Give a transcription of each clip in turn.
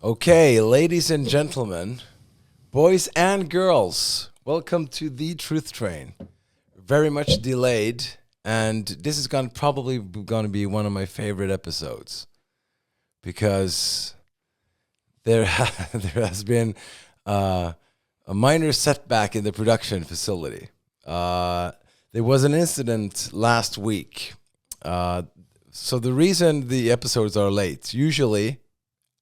Okay, ladies and gentlemen, boys and girls, welcome to the Truth Train. Very much delayed, and this is probably going to be one of my favorite episodes because there has been a minor setback in the production facility. There was an incident last week, so the reason the episodes are late, usually,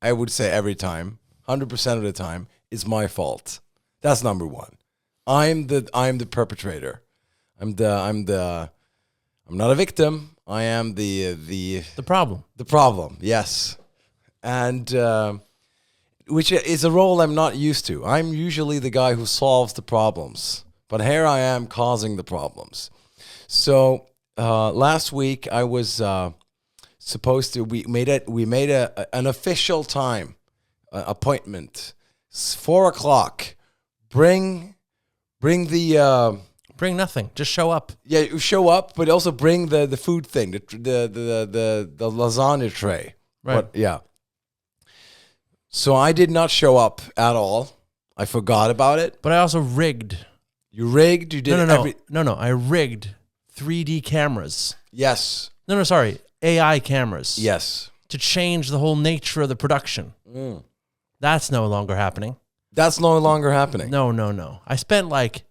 I would say every time, 100% of the time, is my fault. That's number one. I'm the perpetrator. I'm not a victim. I am the problem. The problem, yes. And which is a role I'm not used to. I'm usually the guy who solves the problems, but here I am causing the problems. So last week I was supposed to. We made an official time appointment. It's 4:00. Bring nothing. Just show up. Yeah, you show up, but also bring the food thing, the lasagna tray. Right. But, yeah. So I did not show up at all. I forgot about it. But I also rigged. You rigged? You did No. I rigged 3D cameras. Yes. No, sorry. AI cameras. Yes. To change the whole nature of the production. That's no longer happening. That's no longer happening. No. I spent like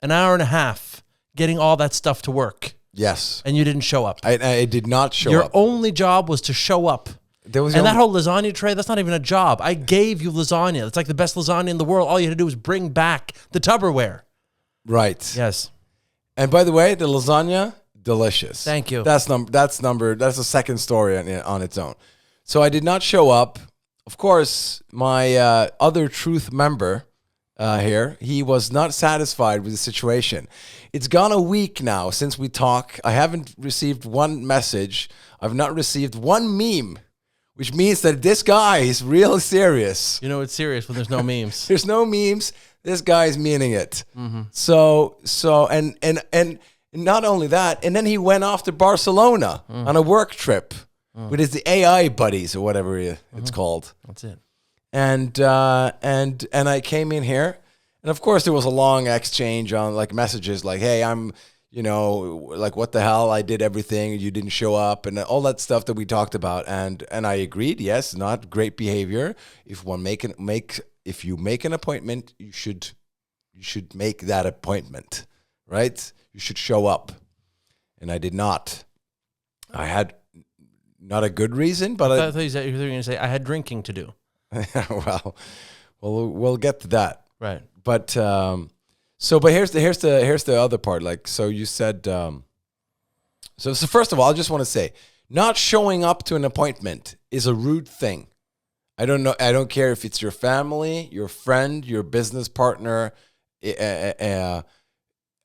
an hour and a half getting all that stuff to work. Yes. And you didn't show up. I did not show up. Your only job was to show up. That whole lasagna tray, that's not even a job. I gave you lasagna. It's like the best lasagna in the world. All you had to do was bring back the Tupperware. Right. Yes. And by the way, the lasagna, delicious. Thank you. That's a second story on its own. So I did not show up. Of course, my other Truth member here, he was not satisfied with the situation. It's gone a week now since we talk. I haven't received one message. I've not received one meme, which means that this guy is real serious. You know it's serious when there's no memes. There's no memes. This guy's meaning it. Mm-hmm. So and not only that, and then he went off to Barcelona on a work trip with his AI buddies or whatever it's called. That's it. And I came in here, and of course there was a long exchange on like messages like, "Hey, I'm, like what the hell? I did everything, you didn't show up," and all that stuff that we talked about. And I agreed. Yes, not great behavior. If you make an appointment, you should make that appointment, right? You should show up. And I did not. I had not a good reason, but I thought you were going to say I had drinking to do. well, we'll get to that. Right. But but here's the other part. Like, so you said. So first of all, I just want to say, not showing up to an appointment is a rude thing. I don't care if it's your family, your friend, your business partner, a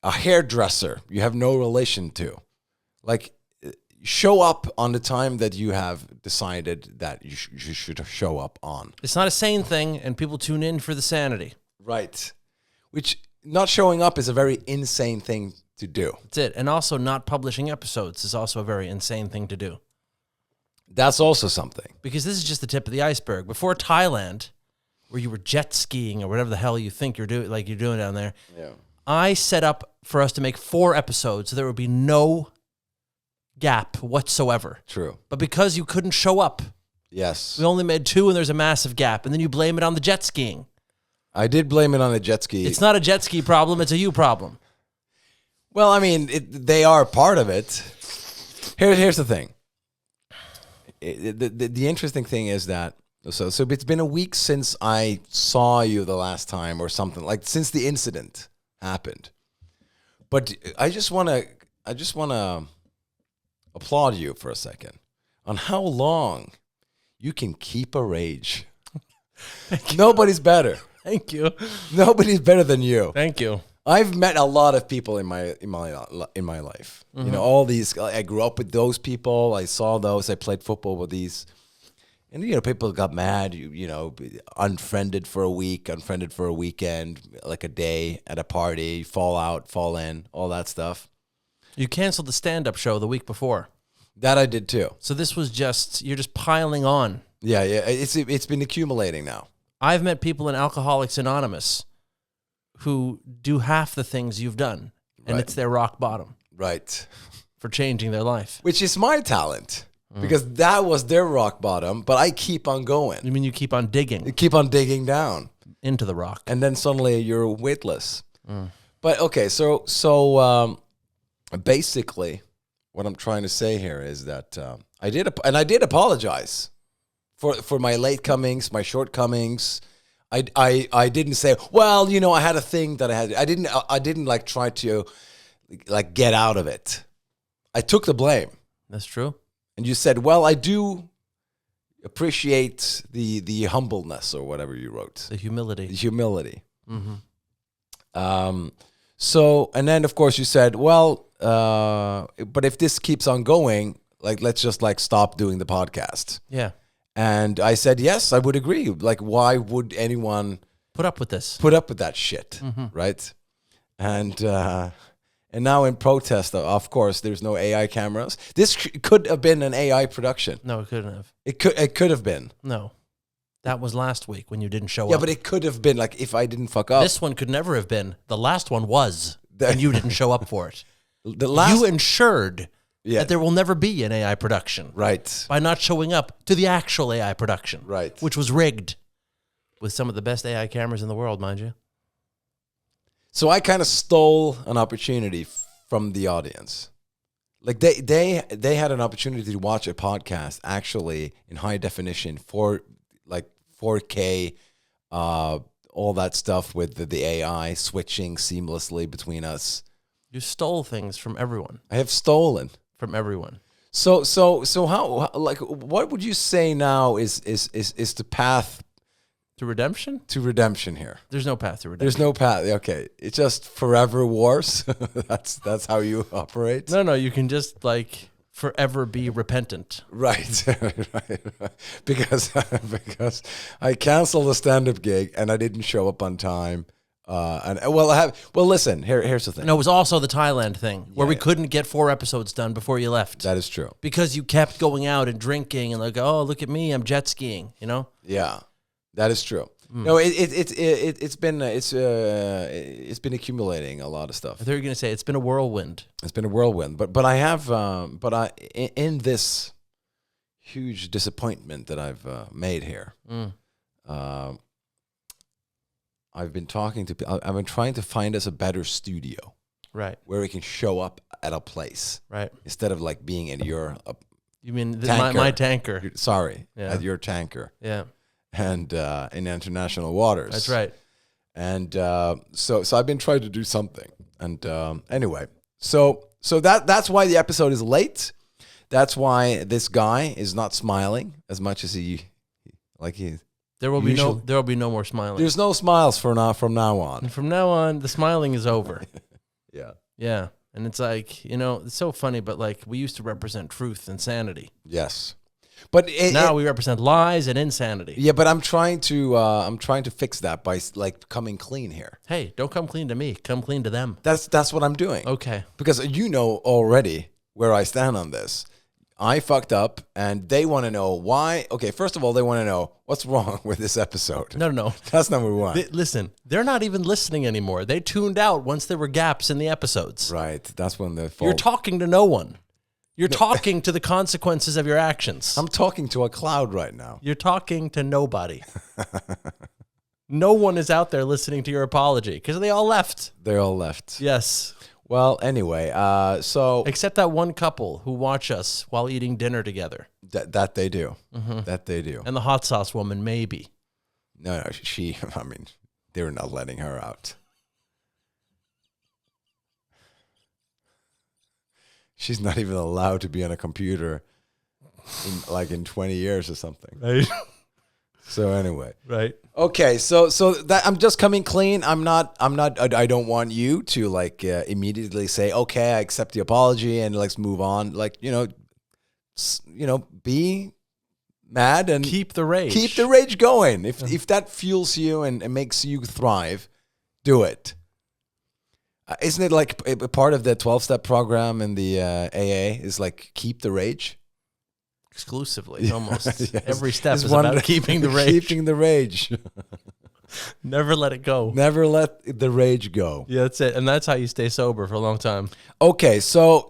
hairdresser you have no relation to. Like, show up on the time that you have decided that you should show up on. It's not a sane thing, and people tune in for the sanity. Right. Which, not showing up is a very insane thing to do. That's it. And also not publishing episodes is also a very insane thing to do. That's also something. Because this is just the tip of the iceberg. Before Thailand, where you were jet skiing or whatever the hell you think you're doing down there, yeah. I set up for us to make 4 episodes so there would be no gap whatsoever. True. But because you couldn't show up, yes, we only made 2 and there's a massive gap. And then you blame it on the jet skiing. I did blame it on the jet ski. It's not a jet ski problem. It's a you problem. Well, I mean, they are part of it. Here's the thing. The interesting thing is that, so it's been a week since I saw you the last time or something, like since the incident happened. But I just want to applaud you for a second on how long you can keep a rage. Nobody's better. Thank you. Nobody's better than you. Thank you. I've met a lot of people in my life. Mm-hmm. All these. I grew up with those people. I saw those. I played football with these, and people got mad. Unfriended for a week, unfriended for a weekend, like a day at a party, fall out, fall in, all that stuff. You canceled the stand-up show the week before. That I did too. So this was you're just piling on. Yeah, it's been accumulating now. I've met people in Alcoholics Anonymous who do half the things you've done, and it's their rock bottom. Right. For changing their life. Which is my talent, because that was their rock bottom, but I keep on going. You mean you keep on digging? You keep on digging down. Into the rock. And then suddenly you're weightless. But okay, so basically what I'm trying to say here is that I did apologize for my late comings, my shortcomings. I didn't say, well, you know, I had a thing that I didn't like try to like get out of it. I took the blame. That's true. And you said, well, I do appreciate the humbleness or whatever you wrote. The humility. The humility. So, and then of course you said, well, but if this keeps on going, like, let's just like stop doing the podcast. Yeah. And I said, yes, I would agree. Like, why would anyone put up with this? Put up with that shit, right? And now in protest, of course, there's no AI cameras. This could have been an AI production. No, it couldn't have. It could have been. No. That was last week when you didn't show up. Yeah, but it could have been, like, if I didn't fuck up. This one could never have been. The last one was, and you didn't show up for it. You ensured that there will never be an AI production. Right. By not showing up to the actual AI production. Right. Which was rigged with some of the best AI cameras in the world, mind you. So I kind of stole an opportunity from the audience. Like they had an opportunity to watch a podcast actually in high definition for like 4K, all that stuff with the AI switching seamlessly between us. You stole things from everyone. I have stolen from everyone. So how like what would you say now is the path to redemption? To redemption here. There's no path to redemption. There's no path. Okay. It's just forever wars. That's how you operate. No, you can just like forever be repentant. Right. right. Because I canceled a stand-up gig and I didn't show up on time. Listen, here's the thing. No, it was also the Thailand thing where we couldn't get 4 episodes done before you left. That is true. Because you kept going out and drinking and like, oh, look at me, I'm jet skiing, you know? Yeah. That is true. No, it's been accumulating a lot of stuff. I thought you were going to say it's been a whirlwind. It's been a whirlwind, but I have in this huge disappointment that I've made here. I've been talking to. I've been trying to find us a better studio, right, where we can show up at a place, right, instead of like being in your. You mean my tanker? Sorry, at your tanker. Yeah. And in international waters. That's right. And so I've been trying to do something. And anyway, so that's why the episode is late. That's why this guy is not smiling as much as he. There will be no more smiling. There's no smiles from now on. And from now on, the smiling is over. Yeah. Yeah. And it's like, you know, it's so funny, but like we used to represent truth and sanity. Yes. But now we represent lies and insanity. Yeah, but I'm trying to fix that by like coming clean here. Hey, don't come clean to me. Come clean to them. That's what I'm doing. Okay. Because you know already where I stand on this. I fucked up, and they want to know why. Okay, first of all, they want to know what's wrong with this episode. No. That's number one. Listen, they're not even listening anymore. They tuned out once there were gaps in the episodes. Right. That's when the You're talking to no one. You're talking to the consequences of your actions. I'm talking to a cloud right now. You're talking to nobody. No one is out there listening to your apology because they all left. They all left. Yes. Well, anyway, so... Except that one couple who watch us while eating dinner together. That they do. Mm-hmm. That they do. And the hot sauce woman, maybe. No, they're not letting her out. She's not even allowed to be on a computer in 20 years or something. Right. So anyway. Right. Okay, so that I'm just coming clean. I don't want you to like immediately say, "Okay, I accept the apology and let's move on." Like, be mad and keep the rage. Keep the rage going. If that fuels you and makes you thrive, do it. Isn't it like a part of the 12-step program in the AA is like keep the rage? exclusively, almost. Yes. Every step It's is about keeping the rage. Keeping the rage. Never let it go. Never let the rage go. Yeah, that's it. And that's how you stay sober for a long time. Okay, so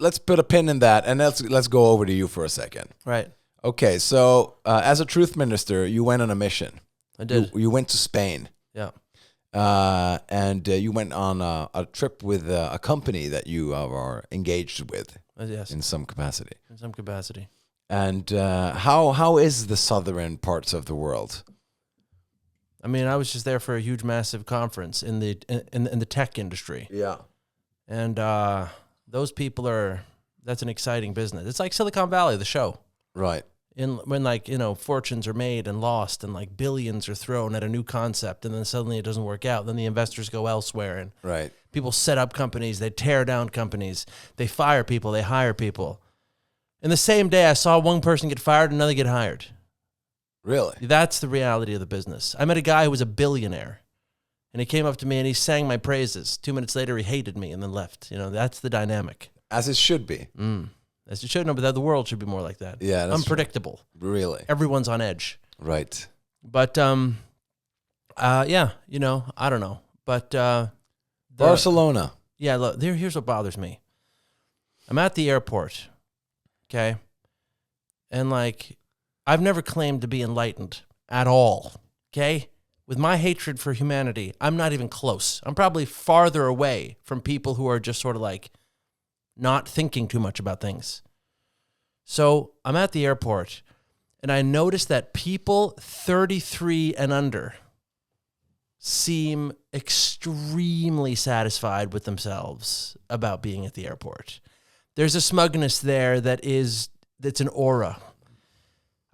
let's put a pin in that, and let's go over to you for a second. Right. Okay, so as a truth minister, you went on a mission. I did. You went to Spain. Yeah. And you went on a trip with a company that you are engaged with. Yes. In some capacity. In some capacity. And how is the southern parts of the world? I mean, I was just there for a huge, massive conference in the tech industry. Yeah. And those people that's an exciting business. It's like Silicon Valley, the show. Right. When like, fortunes are made and lost and like billions are thrown at a new concept and then suddenly it doesn't work out. Then the investors go elsewhere and right. People set up companies, they tear down companies, they fire people, they hire people. In the same day, I saw one person get fired, another get hired. Really? That's the reality of the business. I met a guy who was a billionaire and he came up to me and he sang my praises. 2 minutes later, he hated me and then left. That's the dynamic. As it should be. As it should, no, but the world should be more like that. Yeah, that's unpredictable. True. Really, everyone's on edge. Right. But yeah, I don't know. But Barcelona. Yeah, look, here's what bothers me. I'm at the airport, okay, and like I've never claimed to be enlightened at all, okay. With my hatred for humanity, I'm not even close. I'm probably farther away from people who are just sort of like not thinking too much about things. So I'm at the airport and I noticed that people 33 and under seem extremely satisfied with themselves about being at the airport. There's a smugness there that's an aura.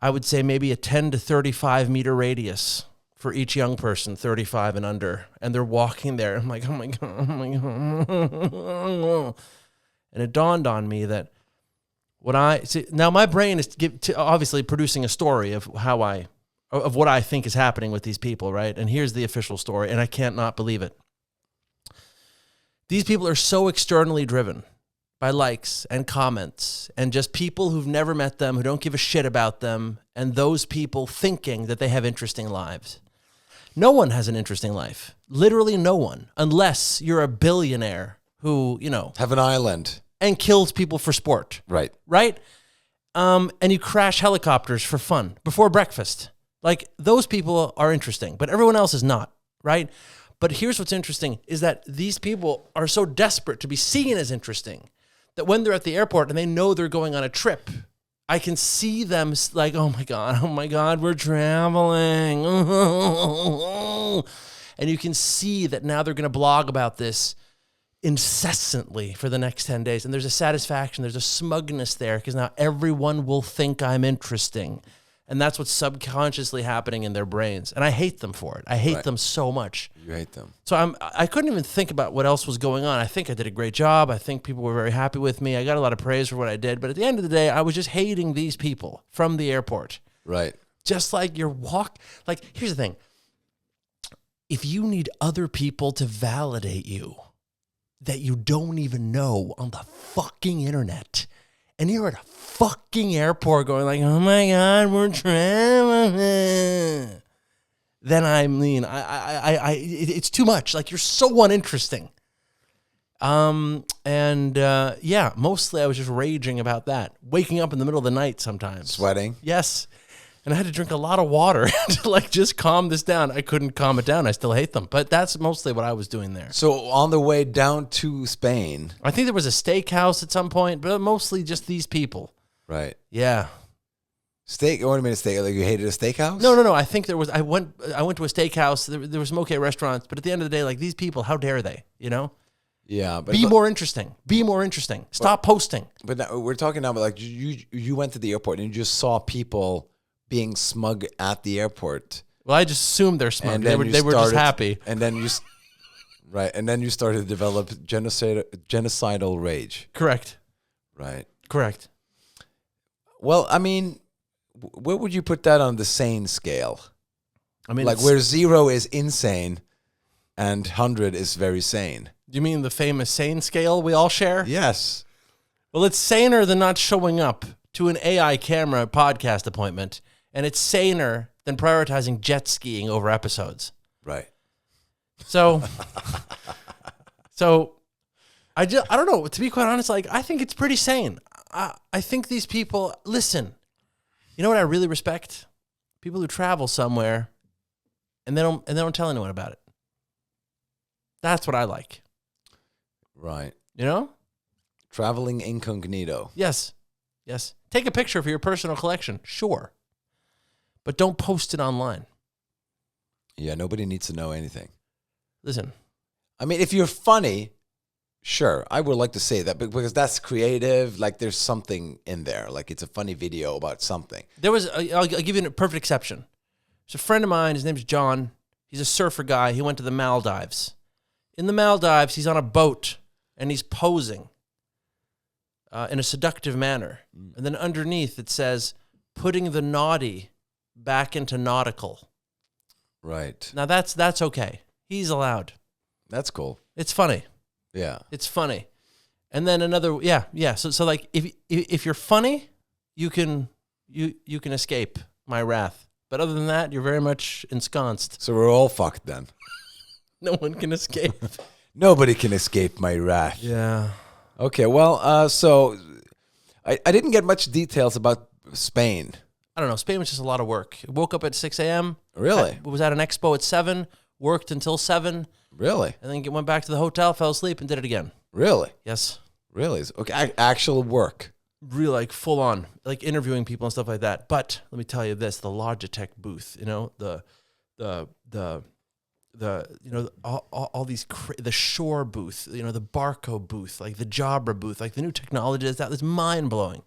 I would say maybe a 10 to 35 meter radius for each young person, 35 and under. And they're walking there. I'm like, oh my God, oh my God. And it dawned on me that now my brain is obviously producing a story of what I think is happening with these people, right? And here's the official story, and I can't not believe it. These people are so externally driven by likes and comments and just people who've never met them, who don't give a shit about them, and those people thinking that they have interesting lives. No one has an interesting life. Literally no one, unless you're a billionaire who, have an island. And kills people for sport. Right. Right? And you crash helicopters for fun before breakfast. Like, those people are interesting, but everyone else is not, right? But here's what's interesting is that these people are so desperate to be seen as interesting that when they're at the airport and they know they're going on a trip, I can see them like, oh my God, we're traveling. And you can see that now they're going to blog about this incessantly for the next 10 days. And there's a satisfaction, there's a smugness there because now everyone will think I'm interesting. And that's what's subconsciously happening in their brains. And I hate them for it. I hate them so much. You hate them. So I couldn't even think about what else was going on. I think I did a great job. I think people were very happy with me. I got a lot of praise for what I did. But at the end of the day, I was just hating these people from the airport. Right. Just like here's the thing. If you need other people to validate you that you don't even know on the fucking internet, and you're at a fucking airport going like, oh my God, we're traveling. Then I mean, it's too much. Like, you're so uninteresting. Yeah, mostly I was just raging about that. Waking up in the middle of the night sometimes. Sweating? Yes. And I had to drink a lot of water to just calm this down. I couldn't calm it down. I still hate them. But that's mostly what I was doing there. So on the way down to Spain. I think there was a steakhouse at some point, but mostly just these people. Right. Yeah. Steak? What do you mean a steak? Like you hated a steakhouse? No. I think there was. I went to a steakhouse. There were some okay restaurants, but at the end of the day, like, these people, how dare they? Yeah. But be more interesting. Be more interesting. Stop posting. But now, we're talking now about like you went to the airport and you just saw people being smug at the airport. Well, I just assumed they're smug. They were just happy. And then you, right? And then you started to develop genocidal rage. Correct. Right. Correct. Well, I mean, where would you put that on the sane scale? I mean, like where 0 is insane and 100 is very sane. You mean the famous sane scale we all share? Yes. Well, it's saner than not showing up to an AI camera podcast appointment, and it's saner than prioritizing jet skiing over episodes. Right. So I don't know. To be quite honest, like I think it's pretty sane. I think these people listen. You know what I really respect? People who travel somewhere and they don't tell anyone about it. That's what I like. Right. You know? Traveling incognito. Yes. Take a picture for your personal collection, sure. But don't post it online. Yeah, nobody needs to know anything. Listen. I mean, if you're funny, sure, I would like to say that because that's creative. Like, there's something in there. Like, it's a funny video about something. I'll give you a perfect exception. There's a friend of mine. His name's John. He's a surfer guy. He went to the Maldives. In the Maldives, he's on a boat, and he's posing in a seductive manner. And then underneath, it says, putting the naughty back into nautical. Right. Now, that's okay. He's allowed. That's cool. It's funny. Yeah. It's funny. And then another, yeah. So like, if you're funny, you can escape my wrath. But other than that, you're very much ensconced. So we're all fucked then. No one can escape. Nobody can escape my wrath. Yeah. Okay, well, so I didn't get much details about Spain. I don't know. Spain was just a lot of work. I woke up at 6 a.m. Really? Was at an expo at 7, worked until 7, Really? and then went back to the hotel, fell asleep, and did it again. Really? Yes. Really? Okay, actual work. Really, like, full on, like, interviewing people and stuff like that. But let me tell you this, the Logitech booth, you know, all these, the Shure booth, you know, the Barco booth, like the Jabra booth, like the new technology that's mind-blowing.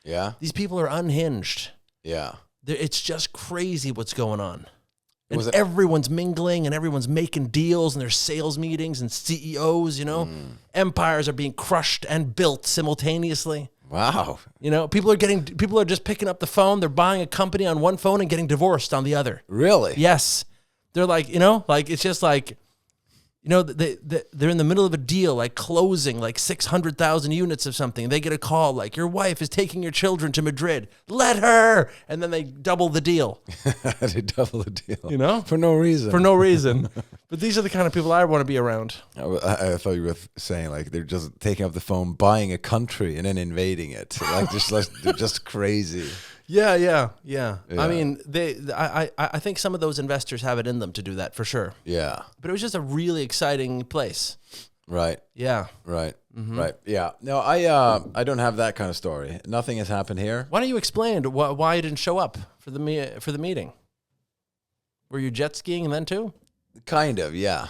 Yeah? These people are unhinged. Yeah. It's just crazy what's going on. And Was it- everyone's mingling and everyone's making deals and there's sales meetings and CEOs, you know. Empires are being crushed and built simultaneously. Wow. You know, people are just picking up the phone. They're buying a company on one phone and getting divorced on the other. Really? Yes. They're like, you know, like it's just like, you know, they're in the middle of a deal, like closing like 600,000 units of something. They get a call like, your wife is taking your children to Madrid. Let her. And then they double the deal. They double the deal. You know? For no reason. For no reason. But these are the kind of people I want to be around. I thought you were saying like they're just taking up the phone, buying a country, and then invading it. Like they're just crazy. Yeah. Yeah. I mean, I think some of those investors have it in them to do that for sure. Yeah. But it was just a really exciting place. Right. Yeah. Right. Right. Yeah. No, I don't have that kind of story. Nothing has happened here. Why don't you explain why you didn't show up for the meeting? Were you jet skiing then too? Kind of, yeah.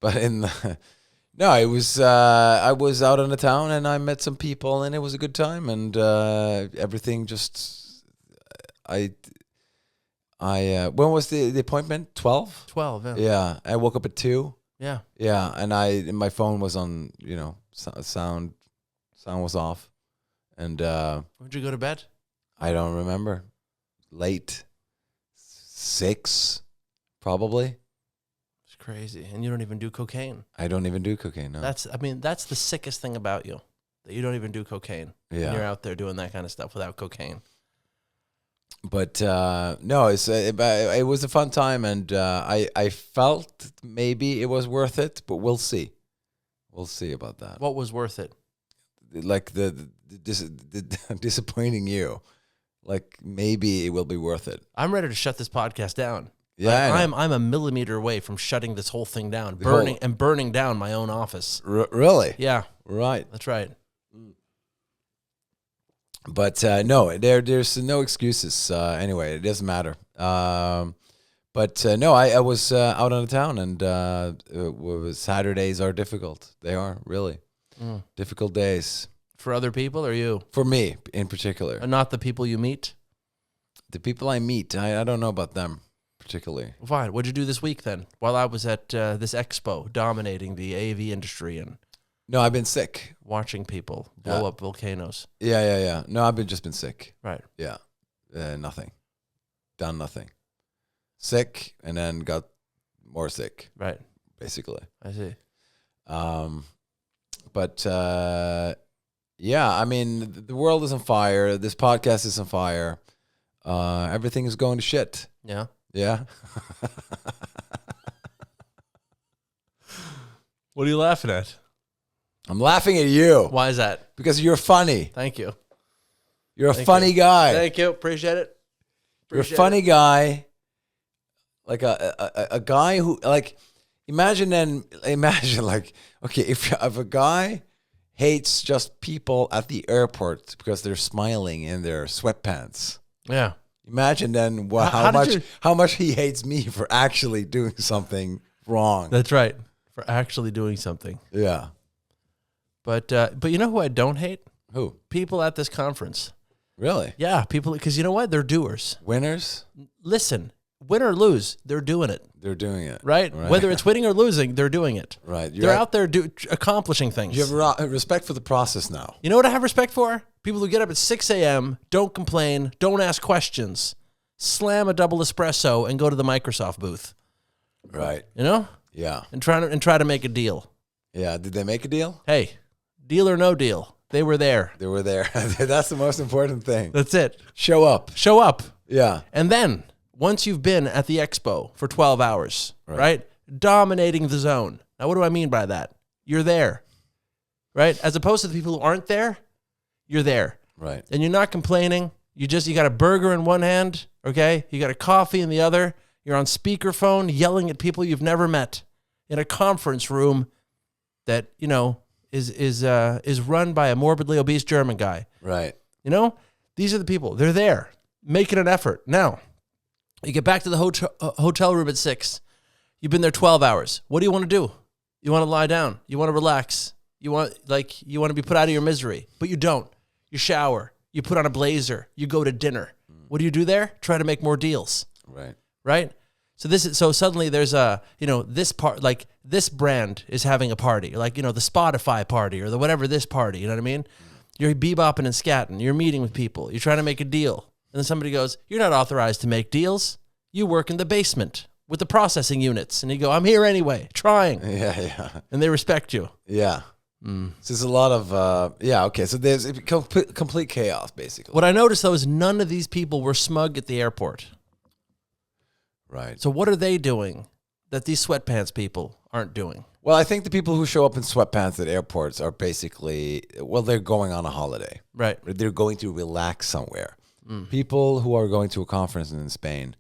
But no, I was out on the town and I met some people and it was a good time and everything just. When was the appointment? 12? 12, yeah. Yeah, I woke up at 2. Yeah. Yeah, and my phone was on, you know, sound was off. And When'd you go to bed? I don't remember. Late. 6, probably. It's crazy. And you don't even do cocaine. I don't even do cocaine, no. That's the sickest thing about you. That you don't even do cocaine. Yeah. And you're out there doing that kind of stuff without cocaine. But no, it was a fun time, and I felt maybe it was worth it, but we'll see. We'll see about that. What was worth it? Like the disappointing you. Like maybe it will be worth it. I'm ready to shut this podcast down. Yeah, I'm a millimeter away from shutting this whole thing down, burning down my own office. Really? Yeah, Right. that's right. But no, there's no excuses. Anyway, it doesn't matter. But no, I was out on the town, and Saturdays are difficult. They are really difficult days For other people or you? for me in particular. And not the people you meet? The people I meet, I don't know about them particularly. Fine. What'd you do this week then? While I was at this expo dominating the AV industry and No, I've been sick. watching people blow up volcanoes. Yeah. No, I've just been sick. Right. Yeah, nothing. Done nothing. Sick, and then got more sick, Right. basically. I see. But Yeah, I mean, the world is on fire. This podcast is on fire. Everything is going to shit. Yeah. Yeah. What are you laughing at? I'm laughing at you Why is that? because you're funny. Thank you. You're a Thank funny you. guy. Thank you. Appreciate it. You're a funny guy. Like a guy who, like, imagine like, okay, if a guy hates just people at the airport because they're smiling in their sweatpants. Yeah. Imagine then how much he hates me for actually doing something wrong. That's right. For actually doing something. Yeah. But you know who I don't hate? Who? People at this conference. Really? Yeah, people, because you know what? They're doers. Winners? Listen, win or lose, they're doing it. They're doing it. Right? Whether it's winning or losing, they're doing it. Right. They're out there accomplishing things. You have respect for the process now. You know what I have respect for? People who get up at 6 a.m., don't complain, don't ask questions, slam a double espresso, and go to the Microsoft booth. Right. You know? Yeah. And try to make a deal. Yeah. Did they make a deal? Hey, deal or no deal, they were there. They were there. That's the most important thing. That's it. Show up. Show up. Yeah. And then, once you've been at the expo for 12 hours, right? Dominating the zone. Now, what do I mean by that? You're there, right? As opposed to the people who aren't there, you're there. Right. And you're not complaining. You got a burger in one hand, okay? You got a coffee in the other. You're on speakerphone yelling at people you've never met in a conference room that, you know, is run by a morbidly obese German guy. Right. You know, these are the people. They're there making an effort. Now, you get back to the hotel room at 6. You've been there 12 hours. What do you want to do? You want to lie down. You want to relax. You want to be put out of your misery, but you don't. You shower. You put on a blazer. You go to dinner. What do you do there? Try to make more deals. Right. Right? So suddenly there's this part, like this brand is having a party, like, you know, the Spotify party or the whatever this party, you know what I mean? You're bebopping and scatting, you're meeting with people, you're trying to make a deal. And then somebody goes, you're not authorized to make deals. You work in the basement with the processing units. And you go, I'm here anyway, trying. Yeah. And they respect you. Yeah. So there's a lot of, okay. So there's complete chaos, basically. What I noticed, though, is none of these people were smug at the airport. Right. So what are they doing that these sweatpants people aren't doing? Well, I think the people who show up in sweatpants at airports are basically, they're going on a holiday. Right. They're going to relax somewhere. People who are going to a conference in Spain,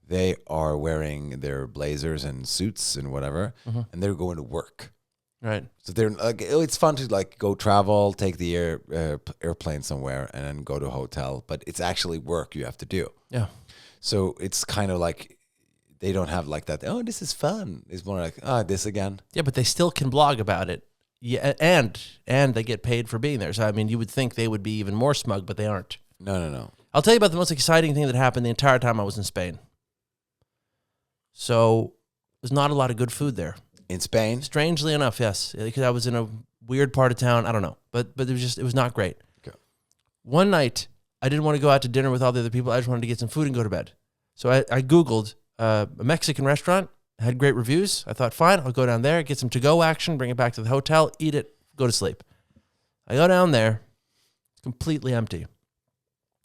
they are wearing their blazers and suits and whatever, and they're going to work. Right. So they're like, it's fun to like go travel, take the airplane somewhere, and then go to a hotel. But it's actually work you have to do. Yeah. So it's kind of like they don't have like that. Oh, this is fun. It's more like, this again. Yeah, but they still can blog about it. Yeah, and they get paid for being there. So I mean, you would think they would be even more smug, but they aren't. No. I'll tell you about the most exciting thing that happened the entire time I was in Spain. So there's not a lot of good food there. In Spain? Strangely enough, yes, because I was in a weird part of town. I don't know, but it was not great. Okay. One night, I didn't want to go out to dinner with all the other people. I just wanted to get some food and go to bed. So I Googled a Mexican restaurant, had great reviews. I thought, fine, I'll go down there, get some to-go action, bring it back to the hotel, eat it, go to sleep. I go down there, it's completely empty.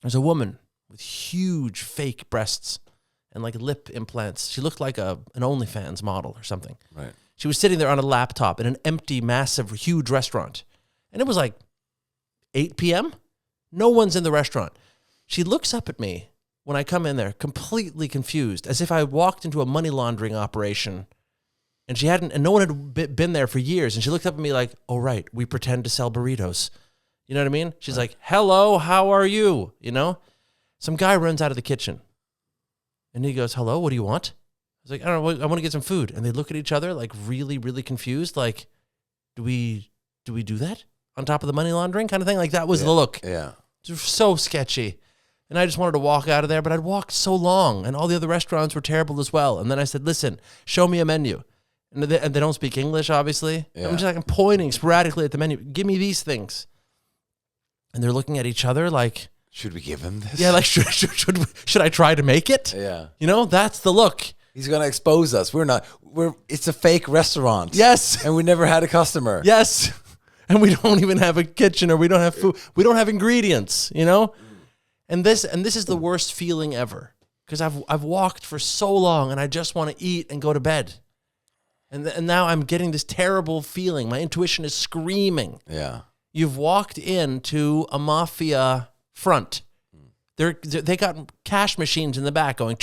There's a woman with huge fake breasts and like lip implants. She looked like an OnlyFans model or something. Right. She was sitting there on a laptop in an empty, massive, huge restaurant. And it was like 8 p.m. No one's in the restaurant. She looks up at me when I come in there, completely confused, as if I walked into a money laundering operation and no one had been there for years. And she looked up at me like, oh, right, we pretend to sell burritos. You know what I mean? She's like, hello, how are you? You know? Some guy runs out of the kitchen and he goes, hello, what do you want? I was like, I don't know, I want to get some food. And they look at each other like really, really confused. Like, do we do that on top of the money laundering kind of thing? Like that was the look. Yeah. It was so sketchy. And I just wanted to walk out of there, but I'd walked so long and all the other restaurants were terrible as well. And then I said, listen, show me a menu. And they don't speak English, obviously. Yeah. I'm pointing sporadically at the menu. Give me these things. And they're looking at each other like, should we give him this? yeah, like should I try to make it? Yeah. You know, that's the look. He's going to expose us. It's a fake restaurant. Yes. And we never had a customer. Yes. and we don't even have a kitchen, or we don't have food. We don't have ingredients, you know? And this is the worst feeling ever, because I've walked for so long and I just want to eat and go to bed. And now I'm getting this terrible feeling. My intuition is screaming. Yeah. You've walked into a mafia front. They got cash machines in the back going,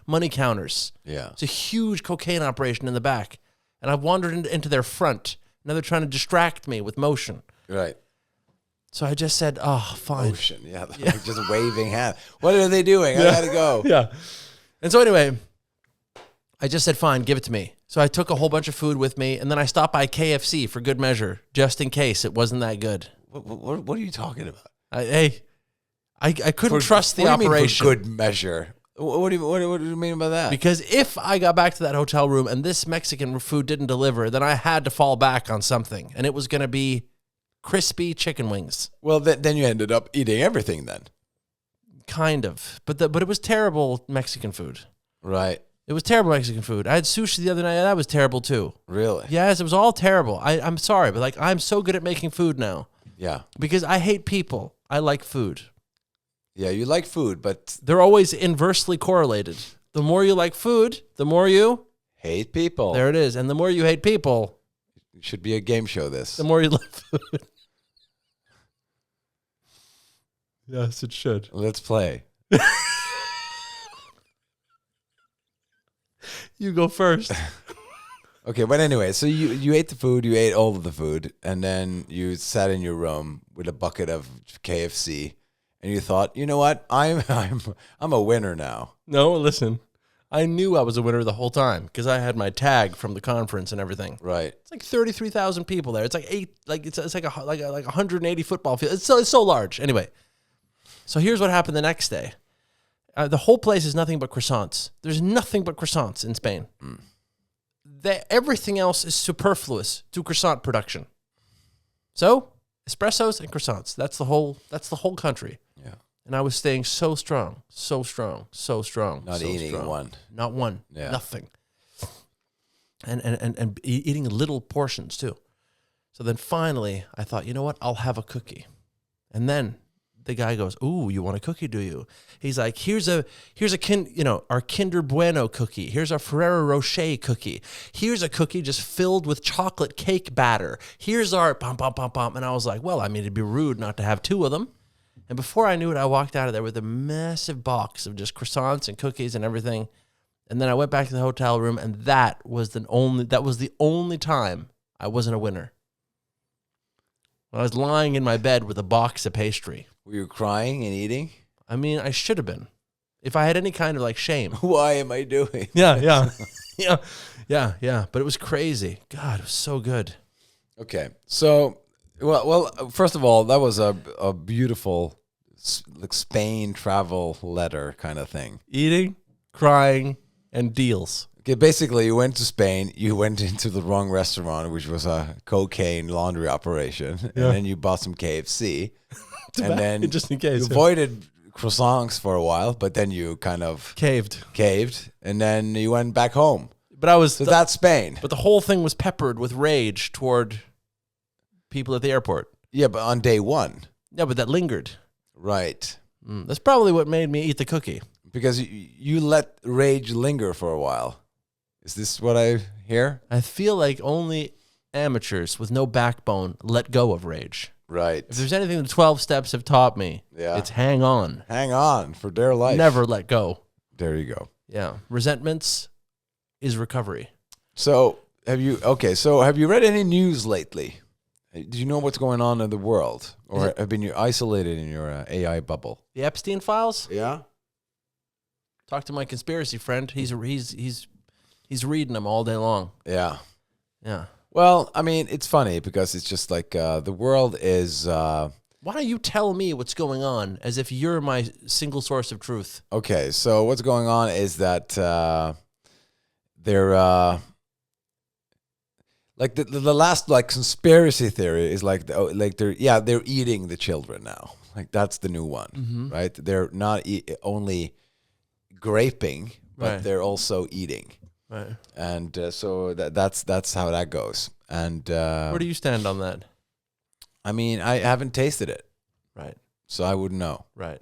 money counters. Yeah. It's a huge cocaine operation in the back. And I've wandered into their front. Now they're trying to distract me with motion. Right. So I just said, oh, fine. Motion. Yeah. Like just waving hand. What are they doing? I gotta go. Yeah. And so anyway, I just said, fine, give it to me. So I took a whole bunch of food with me, and then I stopped by KFC for good measure, just in case it wasn't that good. What are you talking about? I couldn't trust the operation. What do you mean for good measure? What do you mean by that? Because if I got back to that hotel room and this Mexican food didn't deliver, then I had to fall back on something, and it was going to be crispy chicken wings. Well, then you ended up eating everything then. Kind of. But it was terrible Mexican food. Right. It was terrible Mexican food. I had sushi the other night. That was terrible too. Really? Yes, it was all terrible. I'm sorry, but like I'm so good at making food now. Yeah. Because I hate people. I like food. Yeah, you like food, but They're always inversely correlated. The more you like food, the more you hate people. There it is. And the more you hate people, It should be a game show, this. the more you love food. Yes, it should. Let's play. You go first. Okay, but anyway, so you ate the food, you ate all of the food, and then you sat in your room with a bucket of KFC, and you thought, you know what, I'm a winner now. No, listen. I knew I was a winner the whole time because I had my tag from the conference and everything. Right. It's like 33,000 people there. It's like it's like a 180 football field. It's so large. Anyway, so here's what happened the next day. The whole place is nothing but croissants. There's nothing but croissants in Spain. Everything else is superfluous to croissant production. So espressos and croissants. That's the whole country. Yeah. And I was staying so strong. Not eating one. Not one. Yeah. Nothing. And eating little portions too. So then finally I thought, you know what? I'll have a cookie. And then the guy goes, "Ooh, you want a cookie, do you?" He's like, here's our Kinder Bueno cookie. Here's our Ferrero Rocher cookie. Here's a cookie just filled with chocolate cake batter. Here's our pom pom pom pom. And I was like, well, I mean, it'd be rude not to have two of them. And before I knew it, I walked out of there with a massive box of just croissants and cookies and everything. And then I went back to the hotel room, and that was the only time I wasn't a winner. I was lying in my bed with a box of pastry. Were you crying and eating? I mean, I should have been. If I had any kind of like shame. Why am I doing? Yeah. But it was crazy. God, it was so good. Okay. So, well, first of all, that was a beautiful like Spain travel letter kind of thing. Eating, crying, and deals. Okay, basically, you went to Spain, you went into the wrong restaurant, which was a cocaine laundry operation, and then you bought some KFC, and then just in case, you avoided croissants for a while, but then you kind of caved, and then you went back home. But that's Spain. But the whole thing was peppered with rage toward people at the airport. Yeah, but on day one. Yeah, but that lingered. Right. That's probably what made me eat the cookie. Because you let rage linger for a while. Is this what I hear? I feel like only amateurs with no backbone let go of rage. Right. If there's anything the 12 steps have taught me, it's hang on. Hang on for dear life. Never let go. There you go. Yeah. Resentments is recovery. So have you read any news lately? Do you know what's going on in the world? Or have you isolated in your AI bubble? The Epstein files? Yeah. Talk to my conspiracy friend. He's reading them all day long. Yeah. Yeah. Well, I mean, it's funny because it's just like the world is... Why don't you tell me what's going on as if you're my single source of truth? Okay, so what's going on is that they're... like the last like conspiracy theory is like they're eating the children now. Like that's the new one, right? They're not only graping, but they're also eating. Right. And so that's how that goes. And where do you stand on that? I mean, I haven't tasted it, Right. so I wouldn't know. Right.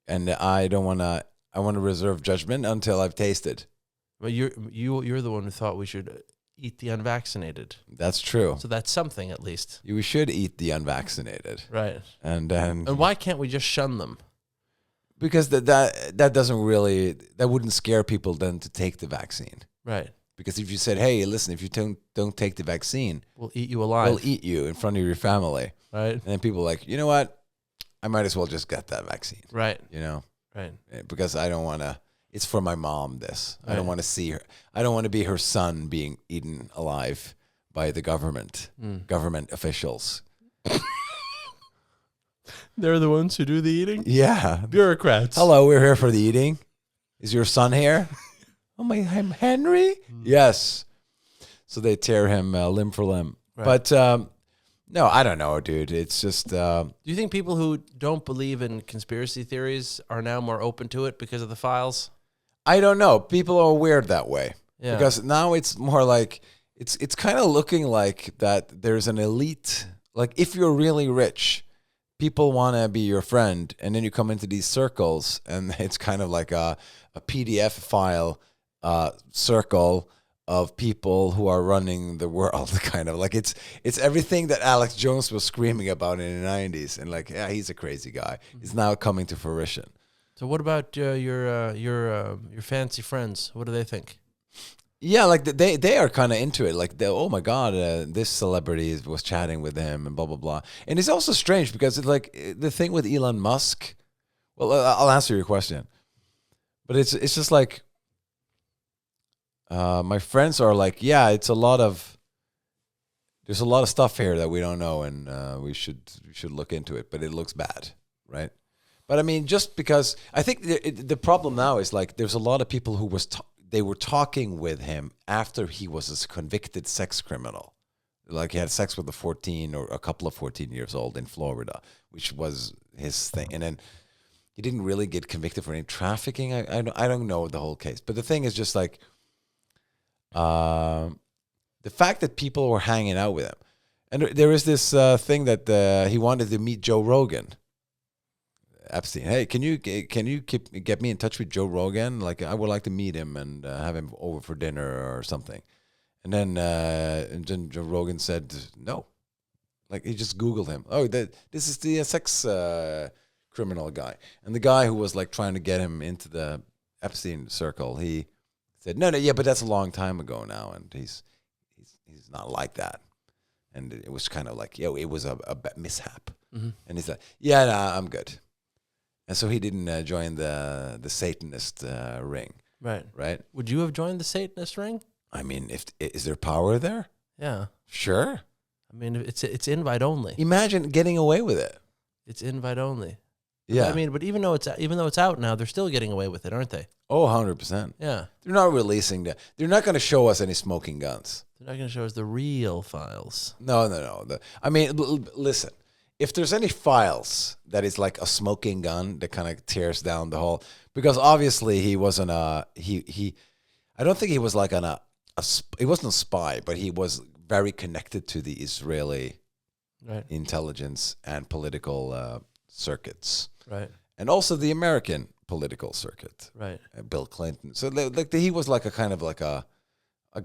And I don't want to. I want to reserve judgment until I've tasted. But you're the one who thought we should eat the unvaccinated. That's true. So that's something at least. We should eat the unvaccinated. Right. And why can't we just shun them? because that doesn't really, that wouldn't scare people then to take the vaccine. Right. Because if you said, hey, listen, if you don't take the vaccine, we'll eat you alive. We'll eat you in front of your family. Right. And then people are like, you know what? I might as well just get that vaccine. Right. You know? Right. Because I don't want to, it's for my mom, this. Right. I don't want to see her. I don't want to be her son being eaten alive by the government officials. They're the ones who do the eating? Yeah. Bureaucrats. Hello, we're here for the eating. Is your son here? Oh, I'm Henry? Yes. So they tear him limb for limb. Right. But no, I don't know, dude. It's just... Do you think people who don't believe in conspiracy theories are now more open to it because of the files? I don't know. People are weird that way. Yeah. Because now it's more like... It's kind of looking like that there's an elite... Like, if you're really rich... People want to be your friend, and then you come into these circles, and it's kind of like a PDF file circle of people who are running the world, kind of. Like, it's everything that Alex Jones was screaming about in the 90s, and like, yeah, he's a crazy guy. It's now coming to fruition. So what about your fancy friends? What do they think? Yeah, like they are kind of into it. Like, oh my God, this celebrity was chatting with him and blah, blah, blah. And it's also strange because it's like the thing with Elon Musk. Well, I'll answer your question. But it's just like my friends are like, yeah, there's a lot of stuff here that we don't know, and we should look into it. But it looks bad, right? But I mean, just because I think the problem now is like there's a lot of people who they were talking with him after he was a convicted sex criminal. Like he had sex with a 14 or a couple of 14 years old in Florida, which was his thing. And then he didn't really get convicted for any trafficking. I don't know the whole case. But the thing is just like the fact that people were hanging out with him. And there is this thing that he wanted to meet Joe Rogan. Epstein, hey, can you get me in touch with Joe Rogan? Like, I would like to meet him and have him over for dinner or something. And then Joe Rogan said no. Like, he just Googled him. Oh, this is the sex criminal guy. And the guy who was like trying to get him into the Epstein circle, he said no, yeah, but that's a long time ago now, and he's not like that. And it was kind of like, it was a mishap. Mm-hmm. And he's like, yeah, nah, I'm good. And so he didn't join the Satanist ring. Right. Would you have joined the Satanist ring? I mean, is there power there? Yeah. Sure. I mean, it's invite only. Imagine getting away with it. It's invite only. Yeah. I mean, but even though it's out now, they're still getting away with it, aren't they? Oh, 100%. Yeah. They're not releasing that. They're not going to show us any smoking guns. They're not going to show us the real files. No. I mean, listen. If there's any files that is like a smoking gun that kind of tears down the whole, because obviously he wasn't I don't think he was like he wasn't a spy, but he was very connected to the Israeli intelligence and political circuits, right, and also the American political circuit, right. Bill Clinton. So like he was like a kind of like a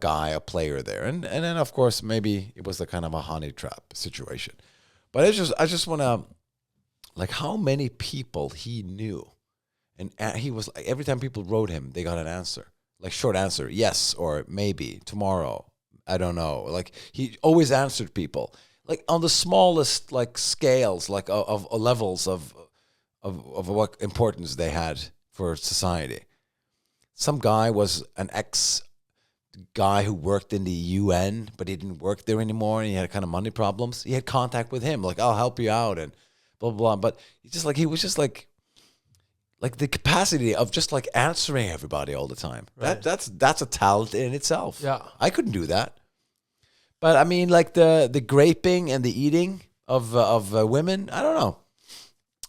guy, a player there, and then of course maybe it was a kind of a honey trap situation. But I just want to, like, how many people he knew, and he was like, every time people wrote him, they got an answer, like short answer, yes or maybe, tomorrow, I don't know. Like, he always answered people, like on the smallest like scales, like of levels of what importance they had for society. Some guy was an guy who worked in the UN, but he didn't work there anymore, and he had kind of money problems. He had contact with him, like, I'll help you out, and blah, blah, blah. But he was just like the capacity of just like answering everybody all the time. Right. That's a talent in itself. Yeah. I couldn't do that. But I mean, like the graping and the eating of women, I don't know.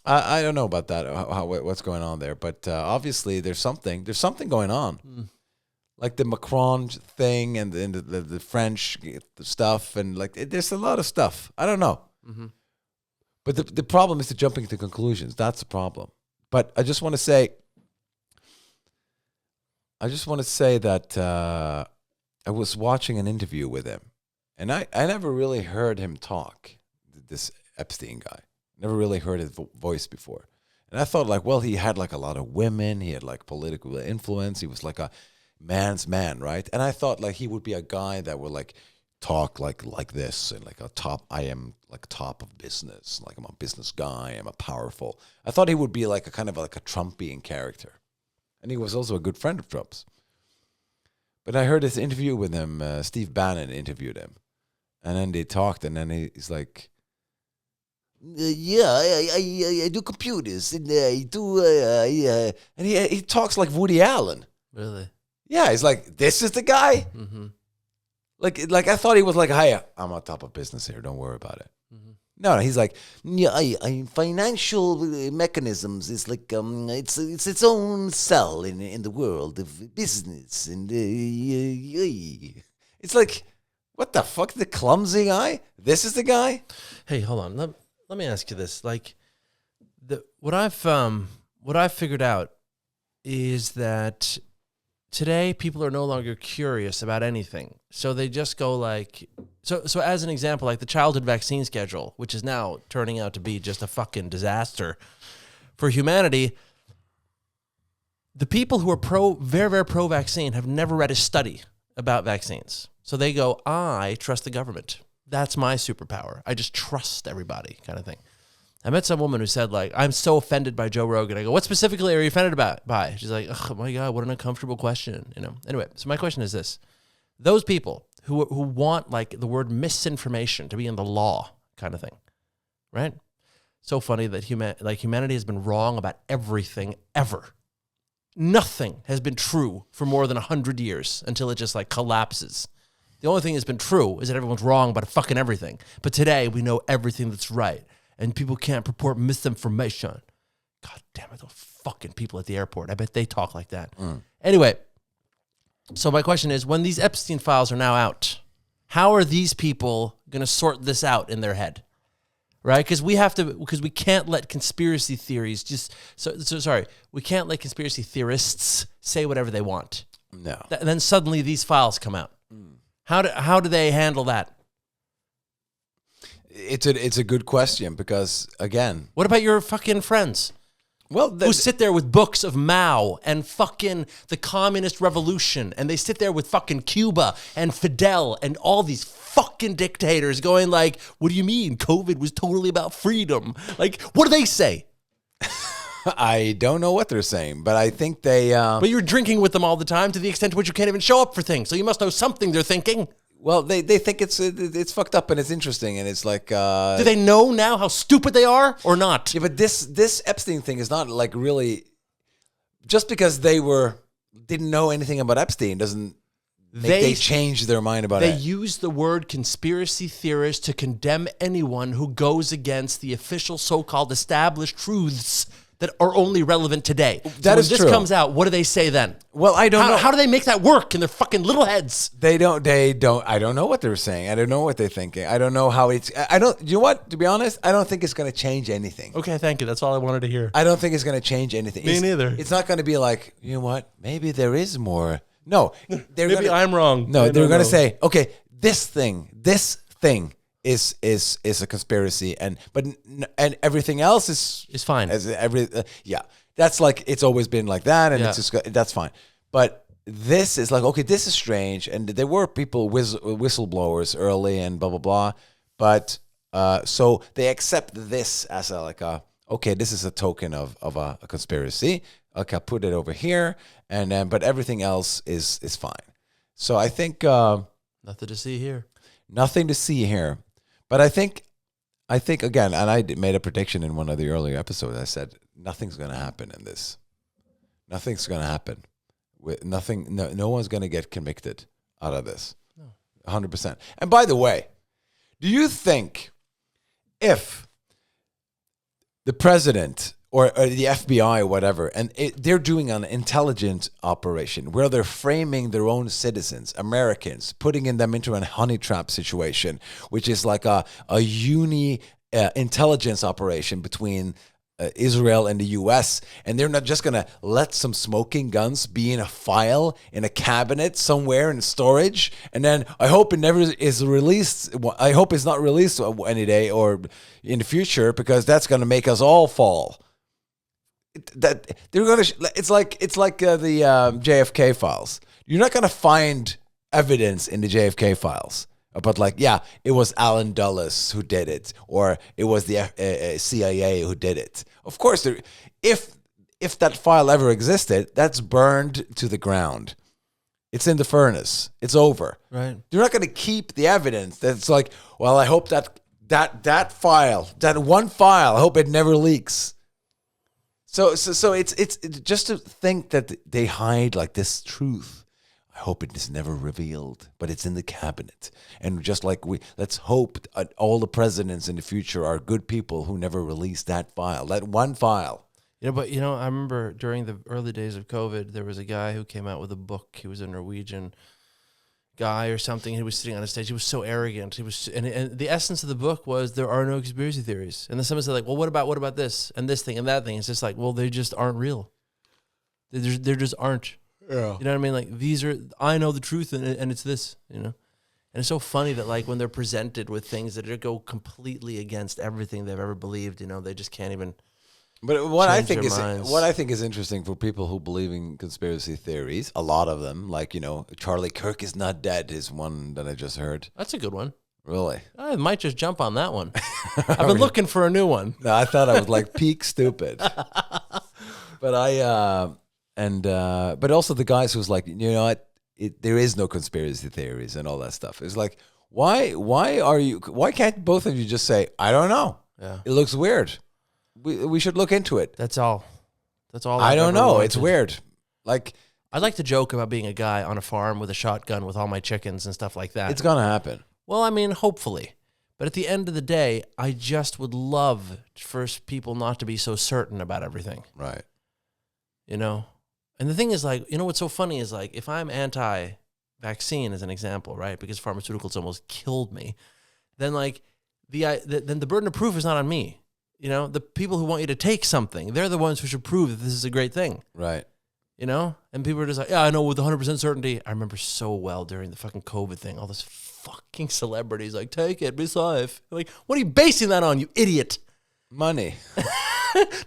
I don't know about that, what's going on there. But obviously there's something going on. Mm. Like the Macron thing and the French stuff, and like there's a lot of stuff. I don't know. Mm-hmm. But the problem is the jumping to conclusions. That's the problem. But I just want to say that I was watching an interview with him, and I never really heard him talk, this Epstein guy. Never really heard his voice before. And I thought, like, well, he had, like, a lot of women. He had, like, political influence. He was, like, a man's man, right? And I thought, like, he would be a guy that would, like, talk like this and, like, I am, like, top of business. Like, I'm a business guy. I'm a powerful. I thought he would be, like, a kind of, like, a Trumpian character. And he was also a good friend of Trump's. But I heard this interview with him. Steve Bannon interviewed him. And then they talked, and then he's like, I do computers, and I do, and he talks like Woody Allen. Really? Yeah, he's like, this is the guy? Mm-hmm. Like I thought he was like, hi, I'm on top of business here, don't worry about it. Mm-hmm. No, he's like, yeah, I financial mechanisms is like, it's its own cell in the world of business, and it's like, what the fuck, the clumsy guy? This is the guy? Hey, hold on. Let me ask you this. Like, what I've figured out is that today people are no longer curious about anything. So they just go like, so as an example, like the childhood vaccine schedule, which is now turning out to be just a fucking disaster for humanity. The people who are very, very pro-vaccine have never read a study about vaccines. So they go, I trust the government. That's my superpower. I just trust everybody, kind of thing. I met some woman who said, like, I'm so offended by Joe Rogan. I go, what specifically are you offended by? She's like, oh my God, what an uncomfortable question. You know. Anyway, so my question is this. Those people who want, like, the word misinformation to be in the law, kind of thing, right? So funny that humanity has been wrong about everything ever. Nothing has been true for more than 100 years until it just, like, collapses. The only thing that's been true is that everyone's wrong about fucking everything. But today we know everything that's right. And people can't purport misinformation. God damn it, those fucking people at the airport. I bet they talk like that. Anyway, so my question is, when these Epstein files are now out, how are these people going to sort this out in their head? Right? Because we can't let conspiracy theories we can't let conspiracy theorists say whatever they want. No. And then suddenly these files come out. How do they handle that? It's a good question because, again, what about your fucking friends? Well, who sit there with books of Mao and fucking the communist revolution, and they sit there with fucking Cuba and Fidel and all these fucking dictators going like, what do you mean? COVID was totally about freedom. Like, what do they say? I don't know what they're saying, but I think they... But you're drinking with them all the time to the extent to which you can't even show up for things. So you must know something they're thinking. Well, they think it's fucked up and it's interesting and it's like... Do they know now how stupid they are or not? Yeah, but this Epstein thing is not like really... Just because they didn't know anything about Epstein doesn't make they change their mind about it. They use the word conspiracy theorist to condemn anyone who goes against the official so-called established truths that are only relevant today. That is true. When this comes out, what do they say then? Well, I don't know. How do they make that work in their fucking little heads? They don't. I don't know what they're saying. I don't know what they're thinking. I don't know how it's. I don't. You know what? To be honest, I don't think it's going to change anything. Okay, thank you. That's all I wanted to hear. I don't think it's going to change anything. Me neither. It's not going to be like, you know what? Maybe there is more. No, maybe I'm wrong. No, they're going to say, okay, this thing is a conspiracy, and everything else is fine. Yeah, that's like it's always been like that, and Yeah. it's just that's fine. But this is like, okay, this is strange, and there were people whistleblowers early and blah blah blah, but so they accept this as okay, this is a token of a conspiracy. Okay, I'll put it over here, and then but everything else is fine. So I think nothing to see here. Nothing to see here. But I think again, and I made a prediction in one of the earlier episodes. I said nothing's going to happen in this. Nothing's going to happen. No one's going to get convicted out of this. 100%. And by the way, do you think if the president or the FBI or whatever, and they're doing an intelligence operation where they're framing their own citizens, Americans, putting them into a honey trap situation, which is like a intelligence operation between Israel and the U.S., and they're not just gonna let some smoking guns be in a file in a cabinet somewhere in storage, and then I hope it never is released. I hope it's not released any day or in the future, because that's gonna make us all fall. That they're gonna. It's like the JFK files. You're not gonna find evidence in the JFK files. But like, yeah, it was Alan Dulles who did it, or it was the CIA who did it. Of course, if that file ever existed, that's burned to the ground. It's in the furnace. It's over. Right. You're not going to keep the evidence. That's like, well, I hope that file, that one file, I hope it never leaks. So it's just to think that they hide like this truth. I hope it is never revealed, but it's in the cabinet. And just like let's hope all the presidents in the future are good people who never release that file, that one file. But I remember during the early days of COVID, there was a guy who came out with a book. He was a Norwegian guy or something. He was sitting on a stage. He was so arrogant. And the essence of the book was there are no conspiracy theories. And then someone said like, well, what about this and this thing and that thing? It's just like, well, they just aren't real. They just aren't. Yeah. You know what I mean? Like I know the truth and it's this, And it's so funny that like when they're presented with things that go completely against everything they've ever believed, they just can't even. But what I think is interesting for people who believe in conspiracy theories, a lot of them, like, Charlie Kirk is not dead is one that I just heard. That's a good one. Really? I might just jump on that one. I've been looking for a new one. No, I thought I was like peak stupid. But but also the guys who's like, what? There is no conspiracy theories and all that stuff. It's like, why can't both of you just say, I don't know. Yeah. It looks weird. We should look into it. That's all. I don't know. It's weird. Like, I like to joke about being a guy on a farm with a shotgun with all my chickens and stuff like that. It's going to happen. Well, I mean, hopefully. But at the end of the day, I just would love for people not to be so certain about everything. Right. And the thing is, like, what's so funny is, like, if I'm anti-vaccine, as an example, right, because pharmaceuticals almost killed me, then, like, then the burden of proof is not on me. The people who want you to take something, they're the ones who should prove that this is a great thing. Right. And people are just like, yeah, I know with 100% certainty. I remember so well during the fucking COVID thing, all this fucking celebrities like, take it, be safe. Like, what are you basing that on, you idiot? Money.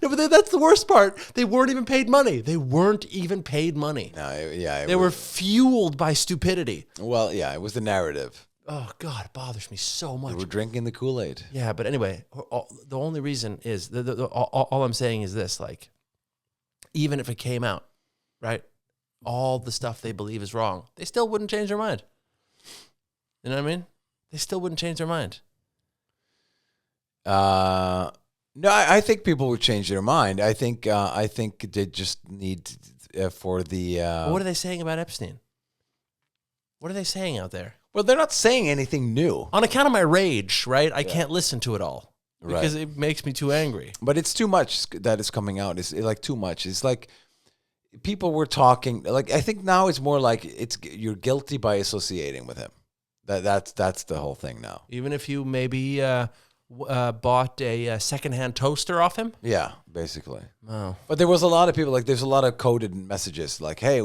No, but that's the worst part. They weren't even paid money. They weren't even paid money. No, yeah. They were fueled by stupidity. Well, yeah, it was the narrative. Oh, God, it bothers me so much. They were drinking the Kool-Aid. Yeah, but anyway, the only reason is, all I'm saying is this, like, even if it came out, right, all the stuff they believe is wrong, they still wouldn't change their mind. You know what I mean? They still wouldn't change their mind. No, I think people would change their mind. I think they just need for the. What are they saying about Epstein? What are they saying out there? Well, they're not saying anything new. On account of my rage, right? I can't listen to it all because it makes me too angry. But it's too much that is coming out. It's like too much. It's like people were talking. Like, I think now it's more like you're guilty by associating with him. That's the whole thing now. Even if you maybe bought a secondhand toaster off him? Yeah, basically. Oh. But there was a lot of people, like, there's a lot of coded messages, like, hey,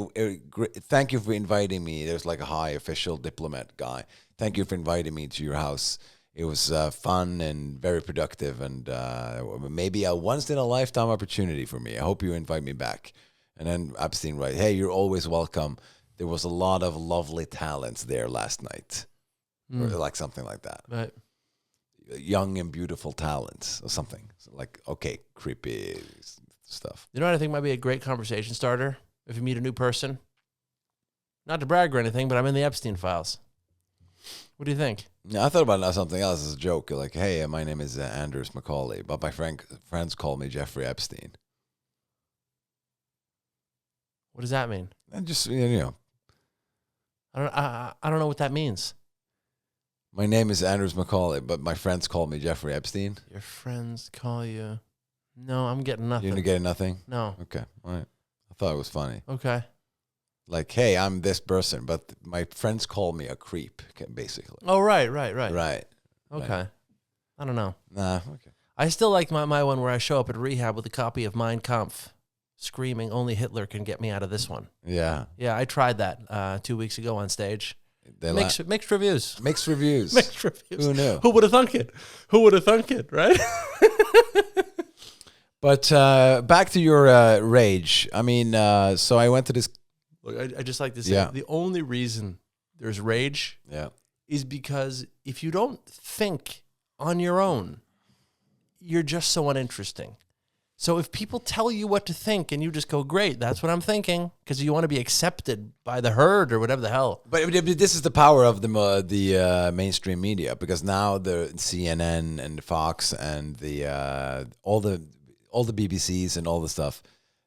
thank you for inviting me. There's like a high official diplomat guy. Thank you for inviting me to your house. It was fun and very productive, and maybe a once-in-a-lifetime opportunity for me. I hope you invite me back. And then Epstein writes, hey, you're always welcome. There was a lot of lovely talents there last night. Or like something like that. Right. Young and beautiful talents or something. So like, okay, creepy stuff. You know what I think might be a great conversation starter if you meet a new person? Not to brag or anything, but I'm in the Epstein files. What do you think? Yeah, I thought about something else as a joke. Like, hey, my name is Anders Macaulay, but my friends call me Jeffrey Epstein. What does that mean? And just, I don't know what that means. My name is Anders Macaulay, but my friends call me Jeffrey Epstein. Your friends call you. No, I'm getting nothing. You're getting nothing? No. Okay. All right. I thought it was funny. Okay. Like, hey, I'm this person, but my friends call me a creep, basically. Oh, right. Right. Okay. Right. I don't know. Nah, okay. I still like my one where I show up at rehab with a copy of Mein Kampf, screaming, "Only Hitler can get me out of this one." Yeah. Yeah, I tried that 2 weeks ago on stage. They Mixed reviews. Mixed reviews. Mixed reviews. Who knew? Who would have thunk it? Who would have thunk it, right? But back to your rage. I mean, so I went to this. Look, I just like to say, Yeah. the only reason there's rage Yeah. is because if you don't think on your own, you're just so uninteresting. So if people tell you what to think and you just go, great, that's what I'm thinking, because you want to be accepted by the herd or whatever the hell. But this is the power of the mainstream media, because now the CNN and Fox and the all the BBCs and all the stuff,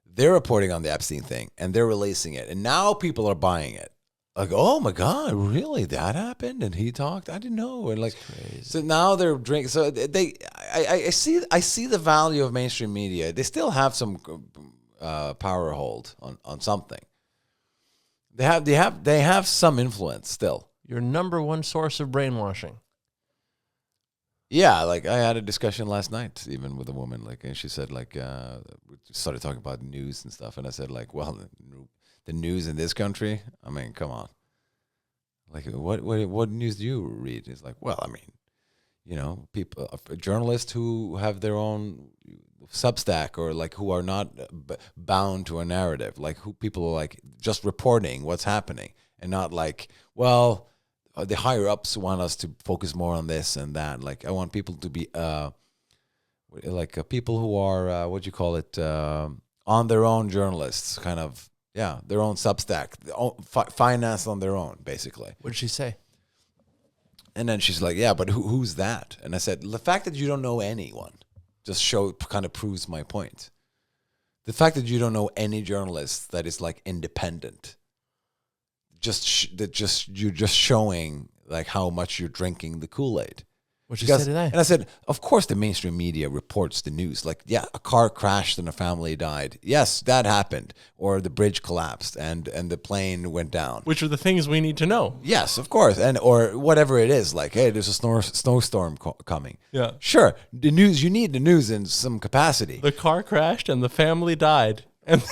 they're reporting on the Epstein thing and they're releasing it, and now people are buying it. Like, oh my God, really? That happened? And he talked? I didn't know. And like, so now they're drinking. So I see the value of mainstream media. They still have some power hold on something. They have some influence still. Your number one source of brainwashing. Yeah, like I had a discussion last night, even with a woman, like, and she said, like, we started talking about news and stuff, and I said, like, well, the news in this country, I mean, come on, like, what news do you read? It's like, well, I mean, you know, people, journalists who have their own Substack, or like who are not bound to a narrative, like who people are like just reporting what's happening, and not like, well, the higher ups want us to focus more on this and that. Like, I want people to be people who are what do you call it, on their own, journalists, kind of, yeah, their own Substack, finance on their own, basically. What did she say? And then she's like, yeah, but who's that? And I said, the fact that you don't know anyone just kind of proves my point. The fact that you don't know any journalist that is like independent, you're just showing like how much you're drinking the Kool-Aid. What did you say today? And I said, of course the mainstream media reports the news. Like, yeah, a car crashed and a family died. Yes, that happened. Or the bridge collapsed and the plane went down. Which are the things we need to know. Yes, of course. And or whatever it is, like, hey, there's a snowstorm coming. Yeah. Sure, the news, you need the news in some capacity. The car crashed and the family died. And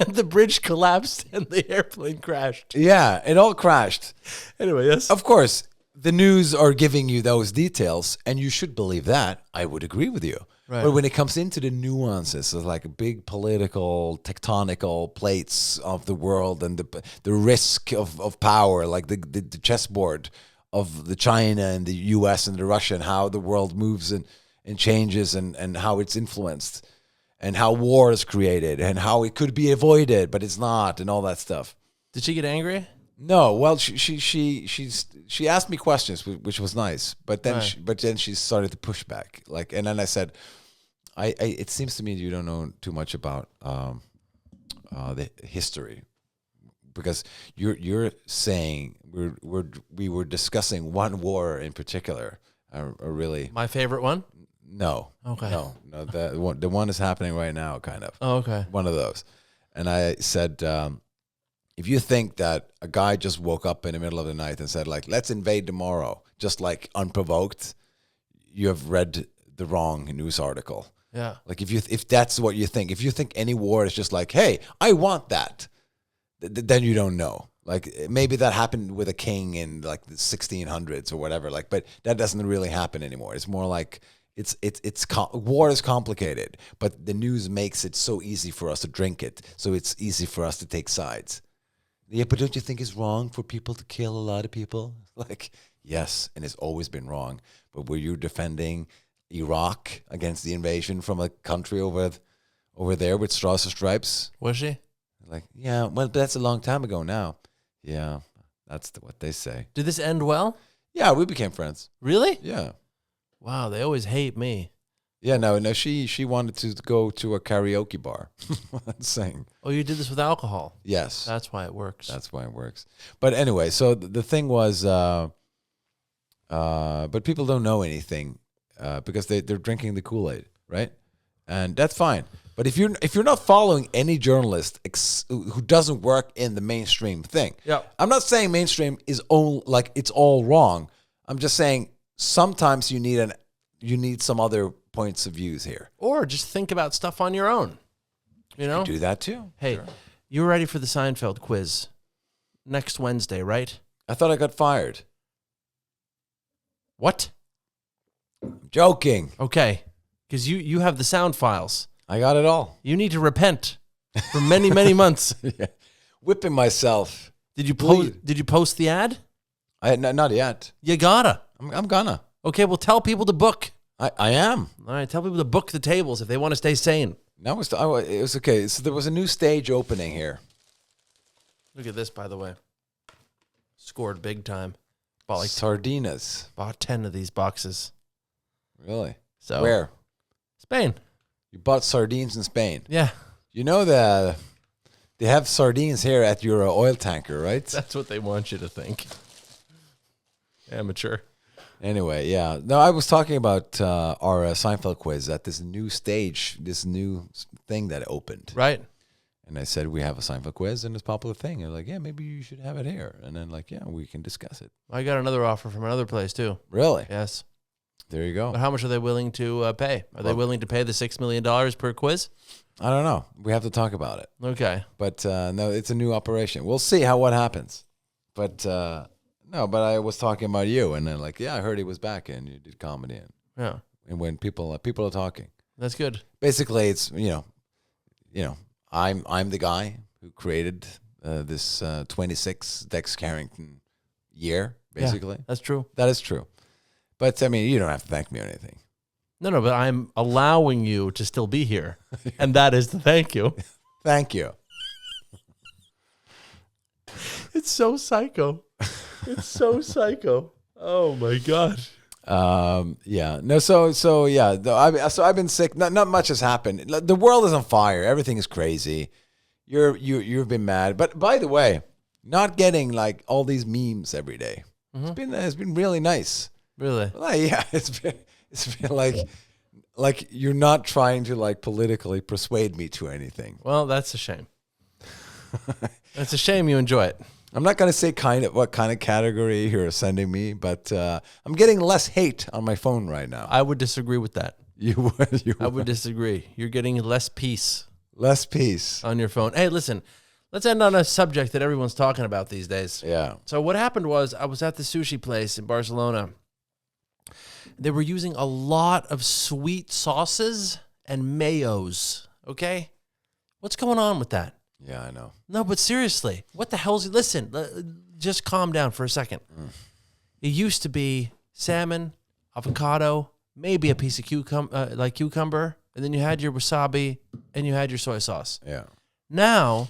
the bridge collapsed and the airplane crashed. Yeah, it all crashed. Anyway, yes. Of course, the news are giving you those details, and you should believe that. I would agree with you. Right. But when it comes into the nuances of like big political, tectonical plates of the world, and the risk of power, like the chessboard of the China and the US and the Russia, and how the world moves and changes, and how it's influenced, and how war is created, and how it could be avoided, but it's not, and all that stuff. Did she get angry? No, well, she asked me questions, which was nice, but then Right. she started to push back, like, and then I said, it seems to me you don't know too much about the history, because you're saying we were discussing one war in particular, really. My favorite one? No. Okay. No, the one is happening right now, kind of. Oh, okay. One of those. And I said, if you think that a guy just woke up in the middle of the night and said, like, let's invade tomorrow, just like unprovoked, you have read the wrong news article. Yeah. Like, if that's what you think, if you think any war is just like, hey, I want that, then you don't know. Like, maybe that happened with a king in like the 1600s or whatever. Like, but that doesn't really happen anymore. It's more like war is complicated, but the news makes it so easy for us to drink it. So it's easy for us to take sides. Yeah, but don't you think it's wrong for people to kill a lot of people? Like, yes, and it's always been wrong. But were you defending Iraq against the invasion from a country over there with straws and stripes? Was she? Like, yeah, well, but that's a long time ago now. Yeah, that's what they say. Did this end well? Yeah, we became friends. Really? Yeah. Wow, they always hate me. Yeah, no, she wanted to go to a karaoke bar and sing. Oh, you did this with alcohol. Yes. That's why it works. That's why it works. But anyway, so the thing was, but people don't know anything because they're drinking the Kool-Aid, right? And that's fine. But if you're not following any journalist who doesn't work in the mainstream thing, Yeah. I'm not saying mainstream is it's all wrong. I'm just saying sometimes you need you need some other points of views here. Or just think about stuff on your own. You know? Do that too. Hey, Sure. you're ready for the Seinfeld quiz next Wednesday, right? I thought I got fired. What? I'm joking. Okay. Because you have the sound files. I got it all. You need to repent for many, many months. Yeah. Whipping myself. Did you Bleed. Did you post the ad? Not yet. You gotta. I'm gonna. Okay, well, tell people to book. I am. All right, tell people to book the tables if they want to stay sane. That was it was okay. So there was a new stage opening here. Look at this, by the way. Scored big time. Sardinas. Bought 10 of these boxes. Really? So Where? Spain. You bought sardines in Spain. Yeah. You know that they have sardines here at your oil tanker, right? That's what they want you to think. Amateur. Anyway, yeah. No, I was talking about our Seinfeld quiz at this new stage, this new thing that opened. Right. And I said, we have a Seinfeld quiz and it's a popular thing. And they're like, yeah, maybe you should have it here. And then like, yeah, we can discuss it. I got another offer from another place, too. Really? Yes. There you go. But how much are they willing to pay? Are they willing to pay the $6 million per quiz? I don't know. We have to talk about it. Okay. But no, it's a new operation. We'll see what happens. But no, but I was talking about you. And then like, yeah, I heard he was back and you did comedy. Yeah. And when people are talking. That's good. Basically, it's, I'm the guy who created this 26 Dex Carrington year, basically. Yeah, that's true. That is true. But, I mean, you don't have to thank me or anything. No, but I'm allowing you to still be here. And that is the thank you. Thank you. It's so psycho. It's so psycho. Oh, my God. Yeah. No, so yeah. So I've been sick. Not much has happened. The world is on fire. Everything is crazy. You've been mad. But by the way, not getting like all these memes every day. It's been really nice. Really? Well, yeah, it's been like you're not trying to like politically persuade me to anything. Well, that's a shame. That's a shame you enjoy it. I'm not going to say what kind of category you're sending me, but I'm getting less hate on my phone right now. I would disagree with that. You would? I would disagree. You're getting less peace. Less peace. On your phone. Hey, listen, let's end on a subject that everyone's talking about these days. Yeah. So what happened was I was at the sushi place in Barcelona. They were using a lot of sweet sauces and mayos, okay? What's going on with that? Yeah, I know. No, but seriously, what the hell's... Listen, just calm down for a second. It used to be salmon, avocado, maybe a piece of cucumber, and then you had your wasabi, and you had your soy sauce. Yeah. Now,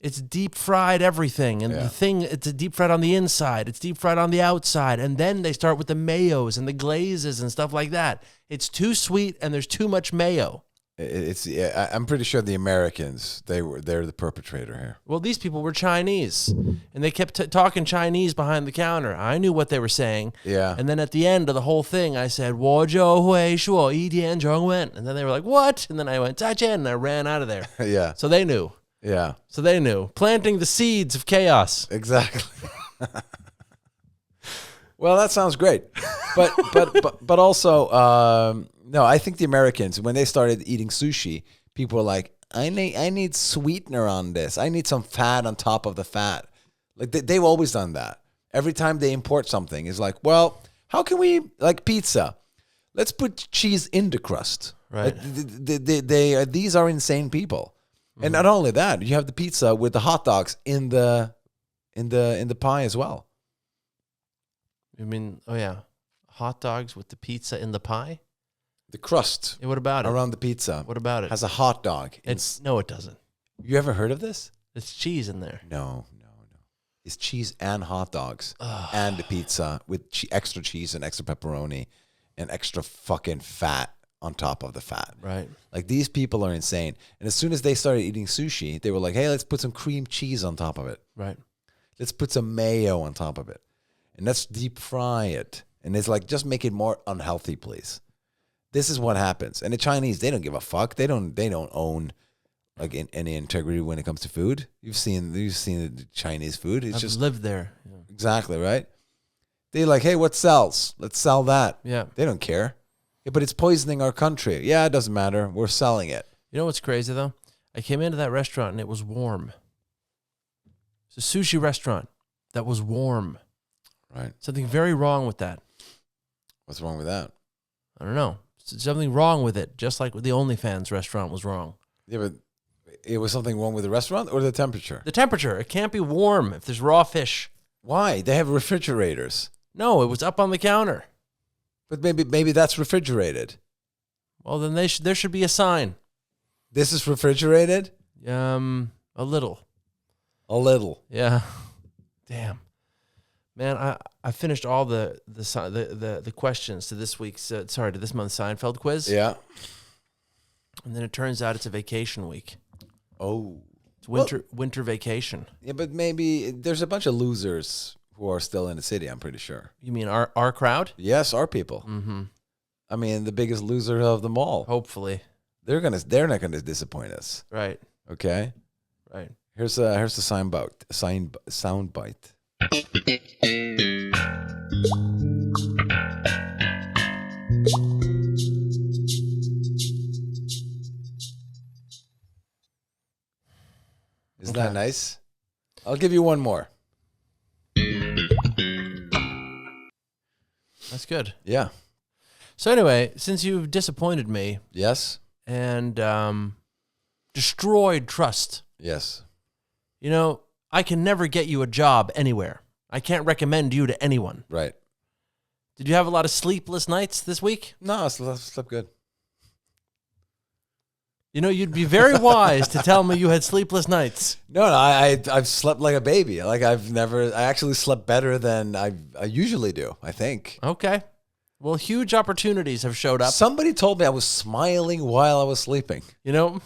it's deep fried everything, and it's deep fried on the inside, it's deep fried on the outside, and then they start with the mayos and the glazes and stuff like that. It's too sweet, and there's too much mayo. I'm pretty sure the Americans, they're the perpetrator here. Well, these people were Chinese, and they kept talking Chinese behind the counter. I knew what they were saying. Yeah. And then at the end of the whole thing, I said, 我就会说一点中文. And then they were like, what? And then I went, 再见, and I ran out of there. Yeah. So they knew. Yeah. So they knew. Planting the seeds of chaos. Exactly. Well, that sounds great. But also, no, I think the Americans, when they started eating sushi, people were like, I need sweetener on this. I need some fat on top of the fat. Like they've always done that. Every time they import something, it's like, well, how can we, like pizza? Let's put cheese in the crust. Right. Like, these are insane people. And not only that, you have the pizza with the hot dogs in the pie as well. You mean, oh yeah, hot dogs with the pizza in the pie? The crust Yeah, what about it? around the pizza What about it? has a hot dog. No, it doesn't. You ever heard of this? It's cheese in there. No. It's cheese and hot dogs and the pizza with extra cheese and extra pepperoni and extra fucking fat on top of the fat. Right. Like these people are insane. And as soon as they started eating sushi, they were like, hey, let's put some cream cheese on top of it. Right. Let's put some mayo on top of it. And let's deep fry it. And it's like, just make it more unhealthy, please. This is what happens. And the Chinese, they don't give a fuck. They don't own like any integrity when it comes to food. You've seen the Chinese food. It's I've lived there. exactly right. They're like, hey, what sells? Let's sell that. Yeah. They don't care. Yeah, but it's poisoning our country. Yeah, it doesn't matter. We're selling it. You know what's crazy, though? I came into that restaurant and it was warm. It's a sushi restaurant that was warm. Right. Something very wrong with that. What's wrong with that? I don't know. Something wrong with it, just like the OnlyFans restaurant was wrong. Yeah, but it was something wrong with the restaurant or the temperature? The temperature. It can't be warm if there's raw fish. Why? They have refrigerators. No, it was up on the counter. But maybe that's refrigerated. Well, then there should be a sign. This is refrigerated? A little. A little. Yeah. Damn. Man, I finished all the questions to this week's to this month's Seinfeld quiz. Yeah. And then it turns out it's a vacation week. Oh. It's winter vacation. Yeah, but maybe there's a bunch of losers who are still in the city, I'm pretty sure. You mean our crowd? Yes, our people. Mm-hmm. I mean, the biggest loser of them all. Hopefully. They're not gonna disappoint us. Right. Okay? Right. Here's the sound bite. Isn't that nice? I'll give you one more. That's good. Yeah. So anyway, since you've disappointed me Yes. and destroyed trust, Yes. you know, I can never get you a job anywhere. I can't recommend you to anyone. Right. Did you have a lot of sleepless nights this week? No, I slept good. You know, you'd be very wise to tell me you had sleepless nights. No, I've slept like a baby. Like I actually slept better than I usually do, I think. Okay. Well, huge opportunities have showed up. Somebody told me I was smiling while I was sleeping. You know,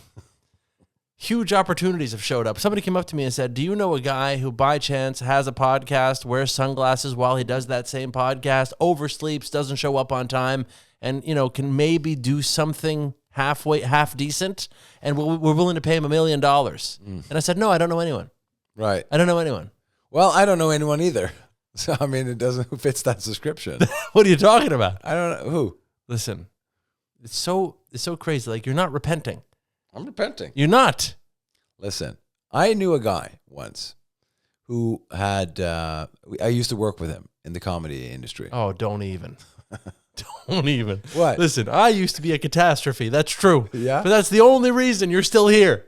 huge opportunities have showed up. Somebody came up to me and said, do you know a guy who by chance has a podcast, wears sunglasses while he does that same podcast, oversleeps, doesn't show up on time, and, you know, can maybe do something half decent, and we're willing to pay him $1 million. And I said, no, I don't know anyone. Right. I don't know anyone. Well, I don't know anyone either. So, I mean, who fits that description? What are you talking about? I don't know. Who? Listen, it's so crazy. Like, you're not repenting. I'm repenting. You're not. Listen, I knew a guy once who had, I used to work with him in the comedy industry. Oh, don't even. Don't even. What? Listen, I used to be a catastrophe. That's true. Yeah? But that's the only reason you're still here.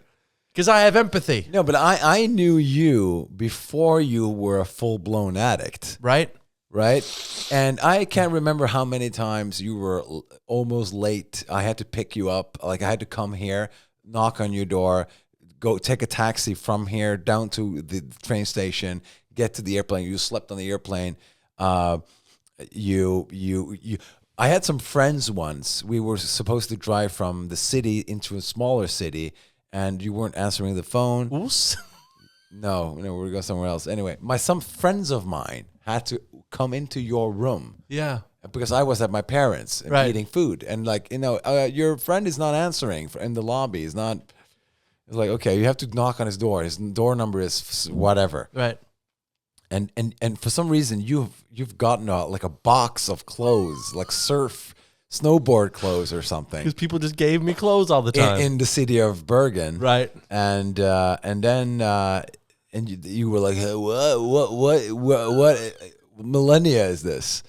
Because I have empathy. No, but I knew you before you were a full-blown addict. Right? Right? And I can't remember how many times you were almost late. I had to pick you up. Like, I had to come here, knock on your door, go take a taxi from here down to the train station, get to the airplane. You slept on the airplane. I had some friends once. We were supposed to drive from the city into a smaller city, and you weren't answering the phone. Oos? No, we were going somewhere else. Anyway, some friends of mine had to come into your room. Yeah. Because I was at my parents' and Right. eating food, and like, you know, your friend is not answering in the lobby. He's not. It's like, okay, you have to knock on his door. His door number is whatever. Right. And for some reason you've gotten like a box of clothes, like snowboard clothes or something, Because people just gave me clothes all the time. in the city of Bergen, Right. And then you were like, what millennia is this?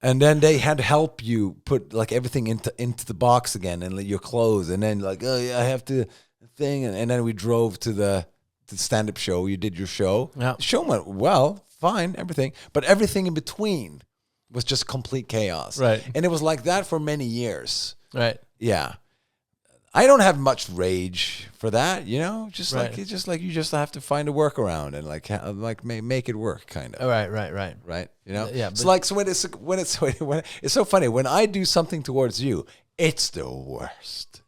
And then they had to help you put like everything into the box again, and like, your clothes, and then like, oh yeah, I have to thing, and then we drove to the stand-up show. You did your show. Yeah. The show went well, fine, everything, but everything in between was just complete chaos. Right. And it was like that for many years. Right. Yeah. I don't have much rage for that, you know. Just Right. like it's just like you just have to find a workaround and like make it work, kind of. Right. You know. Yeah. So like, so when it's so funny when I do something towards you, it's the worst.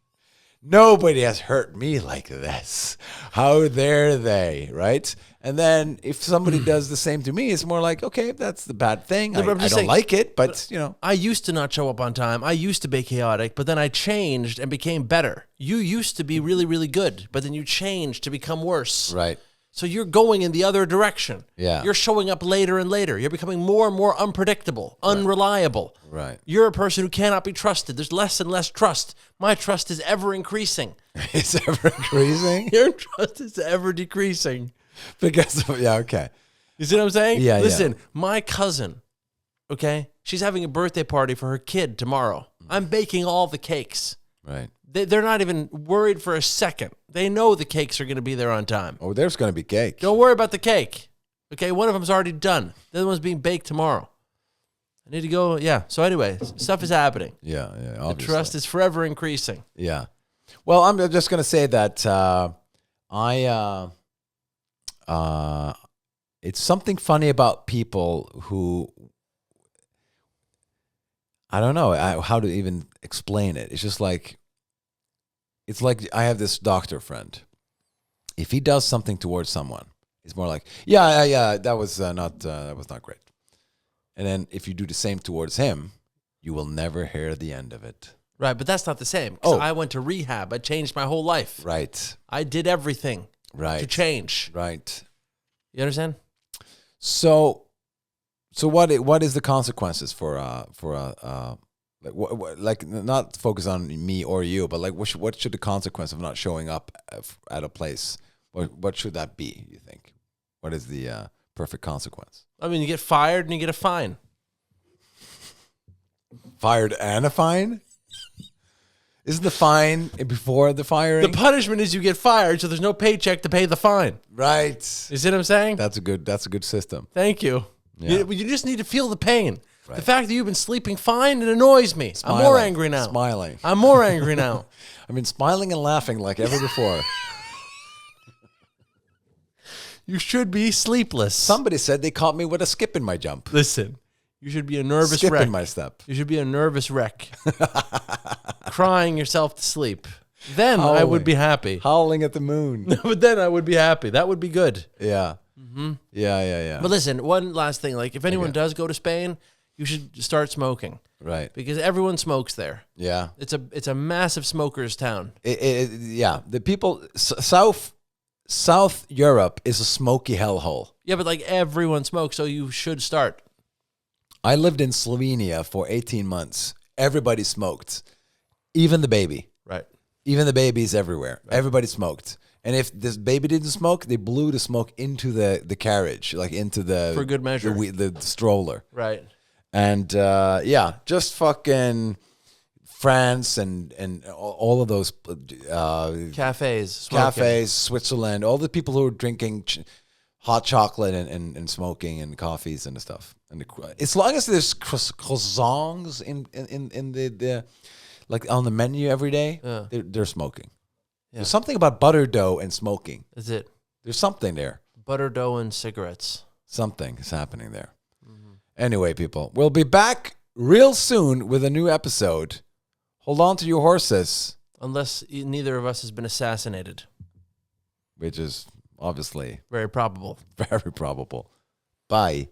Nobody has hurt me like this. How dare they, right? And then if somebody does the same to me, it's more like, okay, that's the bad thing. No, but I'm I just don't saying- like it, but you know. I used to not show up on time. I used to be chaotic, but then I changed and became better. You used to be really, really good, but then you changed to become worse. Right. So you're going in the other direction. Yeah. You're showing up later and later. You're becoming more and more unpredictable, unreliable. Right. You're a person who cannot be trusted. There's less and less trust. My trust is ever increasing. It's ever increasing? Your trust is ever decreasing. Because of, yeah, okay. You see what I'm saying? Yeah, Listen, my cousin, okay, she's having a birthday party for her kid tomorrow. I'm baking all the cakes. Right. They're not even worried for a second. They know the cakes are going to be there on time. Oh, there's going to be cake. Don't worry about the cake. Okay, one of them's already done. The other one's being baked tomorrow. I need to go. Yeah. So anyway, stuff is happening. Yeah, obviously. The trust is forever increasing. Yeah. Well, I'm just going to say that it's something funny about people who, I don't know how to even explain it. It's just like, it's like I have this doctor friend. If he does something towards someone, it's more like, yeah, that was not great. And then if you do the same towards him, you will never hear the end of it. Right, but that's not the same. 'Cause Oh. I went to rehab. I changed my whole life. Right. I did everything to change. Right. You understand? So what is the consequences for like not focus on me or you, but like what should the consequence of not showing up at a place? What should that be? You think? What is the perfect consequence? I mean, you get fired and you get a fine. Fired and a fine? Isn't the fine before the firing? The punishment is you get fired, so there's no paycheck to pay the fine. Right. You see what I'm saying? That's a good system. Thank you. Yeah. You just need to feel the pain. Right. The fact that you've been sleeping fine, it annoys me. I'm more angry now. Smiling. I'm more angry now. I mean, smiling and laughing like ever before. You should be sleepless. Somebody said they caught me with a skip in my jump. Listen, you should be a nervous Skip wreck. in my step. You should be a nervous wreck. Crying yourself to sleep. Then I would be happy. Howling at the moon. But then I would be happy. That would be good. Yeah. Mm-hmm. Yeah. But listen, one last thing. Like, if anyone Okay. does go to Spain, you should start smoking. Right. Because everyone smokes there. Yeah. It's a massive smokers town. Yeah. The people South Europe is a smoky hellhole. Yeah, but like everyone smokes, so you should start. I lived in Slovenia for 18 months. Everybody smoked. Even the baby. Right. Even the babies everywhere. Right. Everybody smoked. And if this baby didn't smoke, they blew the smoke into the carriage, like into the For good measure. the stroller. Right. And just fucking France and all of those Cafes, Switzerland, all the people who are drinking hot chocolate and smoking and coffees and stuff. And as long as there's croissants in the like on the menu every day, they're smoking. Yeah. There's something about butter dough and smoking. Is it? There's something there. Butter dough and cigarettes. Something is happening there. Mm-hmm. Anyway, people, we'll be back real soon with a new episode. Hold on to your horses. Unless neither of us has been assassinated. Which is obviously very probable. Very probable. Bye.